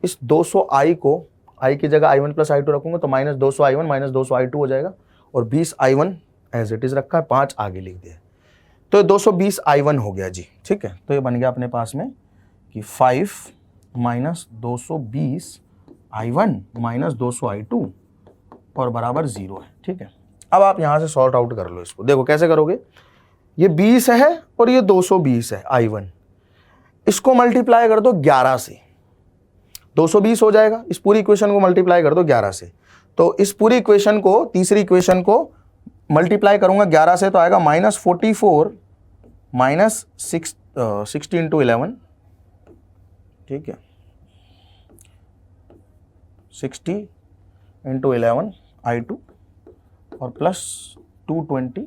इस 200I को I की जगह I1 + I2 रखूंगा तो -200I1 -200I2 हो जाएगा, और 20I1 एज इट इज रखा है, 5 आगे लिख दिया, तो 220I1 हो गया जी। ठीक है, तो ये बन गया अपने पास में कि 5 -220I1 -200I2 और बराबर 0 है। ठीक है, अब आप यहां से सॉर्ट आउट कर लो इसको। देखो कैसे करोगे, ये 20 है और ये 220 है I1, इसको मल्टीप्लाई कर दो 11 से, 220 हो जाएगा। इस पूरी इक्वेशन को मल्टीप्लाई कर दो 11 से, तो इस पूरी इक्वेशन को, तीसरी इक्वेशन को मल्टीप्लाई करूंगा 11 से तो आएगा -44 -60 इंटू 11, ठीक है, 60 इंटू 11 I2 और प्लस 220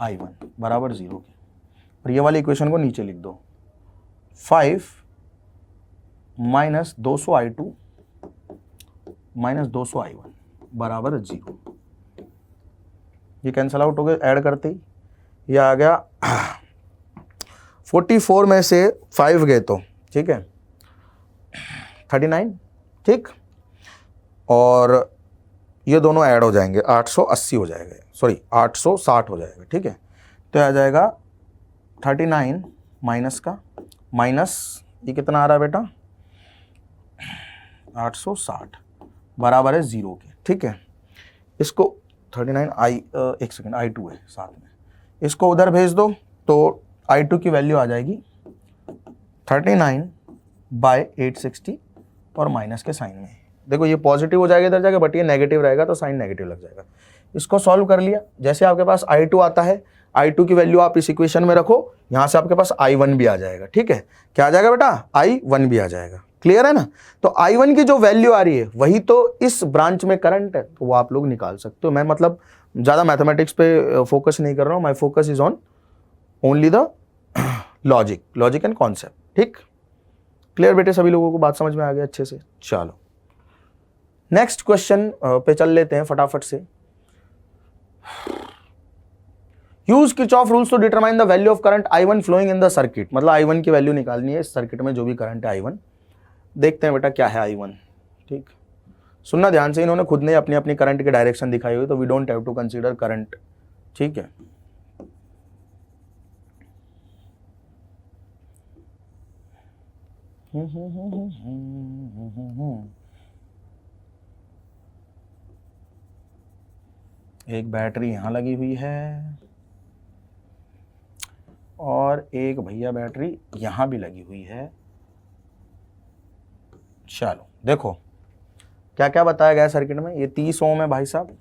I1 बराबर 0 के। और ये वाली इक्वेशन को नीचे लिख दो, 5 माइनस 200 I2 माइनस 200 I1 बराबर 0। ये कैंसल आउट हो गए ऐड करते ही, ये आ गया 44 में से 5 गए तो, ठीक है, 39, ठीक, और ये दोनों ऐड हो जाएंगे, 880 हो जाएगा, सॉरी 860 हो जाएगा, ठीक है। तो आ जाएगा 39 माइनस का माइनस, ये कितना आ रहा है बेटा, 860 बराबर है 0 के, ठीक है। इसको 39 एक सेकेंड I2 है साथ में, इसको उधर भेज दो तो I2 की वैल्यू आ जाएगी 39/860 और माइनस के साइन में। देखो ये पॉजिटिव हो जाएगा इधर जाके, बट ये नेगेटिव रहेगा तो साइन नेगेटिव लग जाएगा। इसको सॉल्व कर लिया, जैसे आपके पास I2 आता है, I2 की वैल्यू आप इस इक्वेशन में रखो, यहां से आपके पास I1 भी आ जाएगा, ठीक है। क्या आ जाएगा बेटा, I1 भी आ जाएगा, क्लियर है ना। तो I1 की जो वैल्यू आ रही है वही तो इस ब्रांच में करंट है, तो वो आप लोग निकाल सकते हो। मैं मतलब ज्यादा मैथमेटिक्स पे फोकस नहीं कर रहा हूं, my focus is on only the logic and concept, ठीक, क्लियर बेटे, सभी लोगों को बात समझ में आ गया अच्छे से। चलो नेक्स्ट क्वेश्चन पे चल लेते हैं फटाफट से। Use Kirchhoff rules to determine the value of current I1 flowing in the circuit, मतलब I1 की वैल्यू निकालनी है इस सर्किट में जो भी करंट है I1। देखते हैं बेटा क्या है I1, ठीक, सुनना ध्यान से, इन्होंने खुद ने अपनी अपनी करंट की डायरेक्शन दिखाई हुई, तो we don't have to consider current, ठीक है। एक बैटरी यहां लगी हुई है और एक भैया बैटरी यहां भी लगी हुई है। चलो देखो क्या क्या बताया गया सर्किट में। ये 30 ओम है भाई साहब,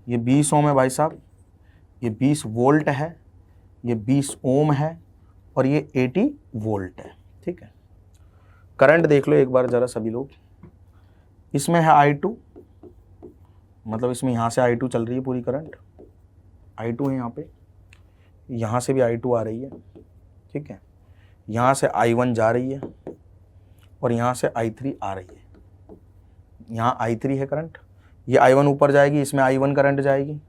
ये 20 ओम है भाई साहब, ये 20 वोल्ट है, ये 20 ओम है और ये 80 वोल्ट है, ठीक है। करंट देख लो एक बार जरा सभी लोग, इसमें है I2, मतलब इसमें यहाँ से I2 चल रही है पूरी करंट, I2 है यहाँ पे, यहाँ से भी I2 आ रही है, ठीक है, यहाँ से I1 जा रही है और यहाँ से I3 आ रही है। यहाँ I3 है करंट, ये I1 ऊपर जाएगी, इसमें I1 करंट जाएगी,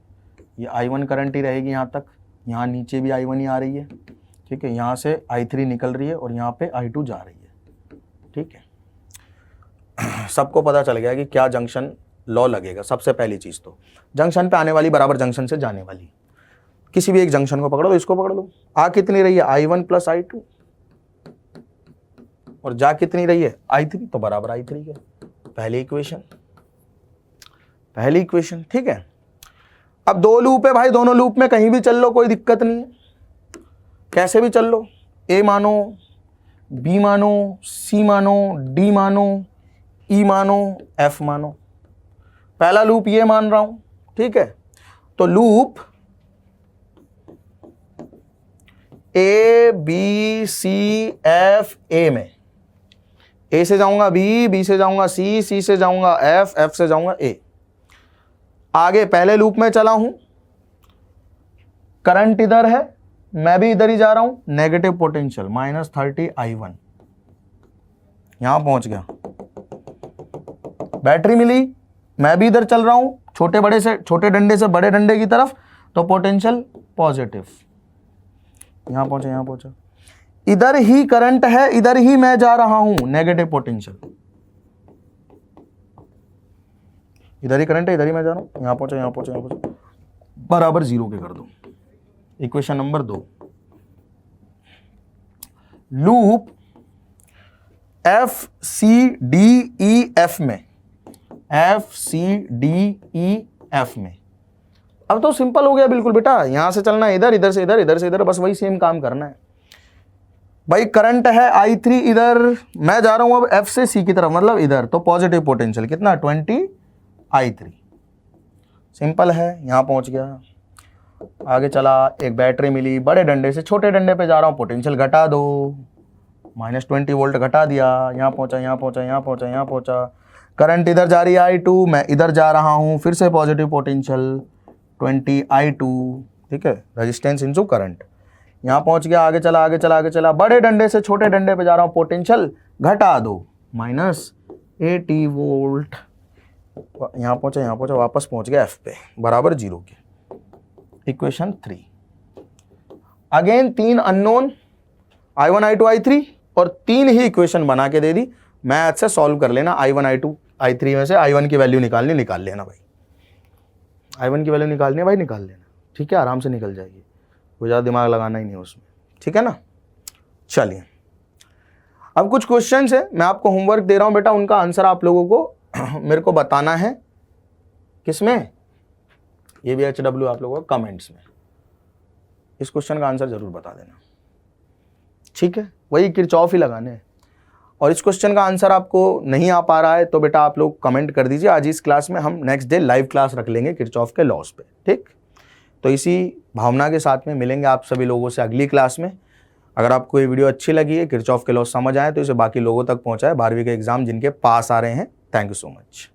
ये I1 करंट ही रहेगी यहाँ तक, यहाँ नीचे भी I1 ही आ रही है, ठीक है, यहाँ से I3 निकल रही है और यहाँ पे I2 जा रही है, ठीक है। सबको पता चल गया कि क्या जंक्शन लॉ लगेगा। सबसे पहली चीज तो जंक्शन पे आने वाली बराबर जंक्शन से जाने वाली, किसी भी एक जंक्शन को पकड़ लो, इसको पकड़ लो, आ कितनी रही है I1 प्लस I2 और जा कितनी रही है I3, तो बराबर I3 के, पहली इक्वेशन, ठीक है। अब दो लूप है भाई, दोनों लूप में कहीं भी चल लो कोई दिक्कत नहीं है, कैसे भी चल लो, A मानो, B मानो, C मानो, D मानो, E मानो, F मानो। पहला लूप ये मान रहा हूं, ठीक है, तो loop A B C F A में A से जाऊंगा B, B से जाऊंगा C, C से जाऊंगा F, F से जाऊंगा A। आगे पहले लूप में चला हूं, करंट इधर है, मैं भी इधर ही जा रहा हूं, नेगेटिव पोटेंशियल -30 I1, यहां पहुंच गया, बैटरी मिली, मैं भी इधर चल रहा हूं, छोटे डंडे से बड़े डंडे की तरफ, तो पोटेंशियल पॉजिटिव, यहां पहुंचा, इधर ही करंट है, इधर ही मैं जा रहा हूं, नेगेटिव पोटेंशियल, इधर ही करंट है, इधर ही मैं जा रहा हूं, यहां पहुंचा, बराबर 0 के कर दो। इक्वेशन नंबर 2, लूप FCDEF में, FCDEF में, अब तो सिंपल हो गया बिल्कुल बेटा, यहां से चलना है इधर, इधर से इधर, इधर से इधर, बस वही सेम काम करना है। भाई करंट है I3 इधर, मैं जा रहा हूं अब F से C की तरफ, मतलब इधर, तो पॉजिटिव पोटेंशियल कितना 20I3। सिंपल है, यहां पहुंच गया। आगे चला, एक बैटरी मिली, बड़े डंडे से छोटे डंडे पे जा रहा हूं, पोटेंशियल घटा दो, -20 वोल्ट घटा दिया, यहां पहुंचा, यहां पहुंचा, यहां पहुंचा, यहां पहुंचा। करंट इधर जा रही है I2, मैं इधर जा रहा हूं, फिर से पॉजिटिव पोटेंशियल 20I2, ठीक है, रेजिस्टेंस इनटू करंट। यहां पहुंच गया, आगे चला, आगे चला, आगे चला, बड़े डंडे से छोटे डंडे पे जा रहा हूं, पोटेंशियल घटा दो, -80 वोल्ट। यहां पहुंचा, वापस पहुंच गया F पे, बराबर 0 के। Equation 3 again 3 unknown I1 I2 I3 और 3 ही इक्वेशन बना के दे दी। मैथ से सॉल्व कर लेना, I1 I2 I3 में से I1 की वैल्यू निकाल लेना भाई, I1 की वैल्यू निकालनी है भाई, निकाल लेना, ठीक है, आराम से निकल जाएगी, कोई ज़्यादा दिमाग लगाना ही नहीं है उसमें, ठीक है ना। चलिए अब कुछ क्वेश्चंस है, मैं आपको होमवर्क दे रहा हूं बेटा, उनका आंसर आप लोगों को मेरे को बताना है, किसमें, ये भी HW आप लोगों को कमेंट्स में, इस क्वेश्चन का आंसर जरूर बता देना, ठीक है, वही किरचॉफ ही लगाने हैं। और इस क्वेश्चन का आंसर आपको नहीं आ पा रहा है तो बेटा आप लोग कमेंट कर दीजिए, आज इस क्लास में हम नेक्स्ट डे लाइव क्लास रख लेंगे किरचॉफ के लॉज पे, ठीक। तो इसी भावना के साथ में मिलेंगे आप सभी लोगों से अगली क्लास में। अगर आपको ये वीडियो अच्छी लगी है, किरचॉफ के लॉज समझ आए, तो इसे बाकी लोगों तक पहुंचाए, 12वीं के एग्जाम जिनके पास आ रहे हैं। Thank you so much.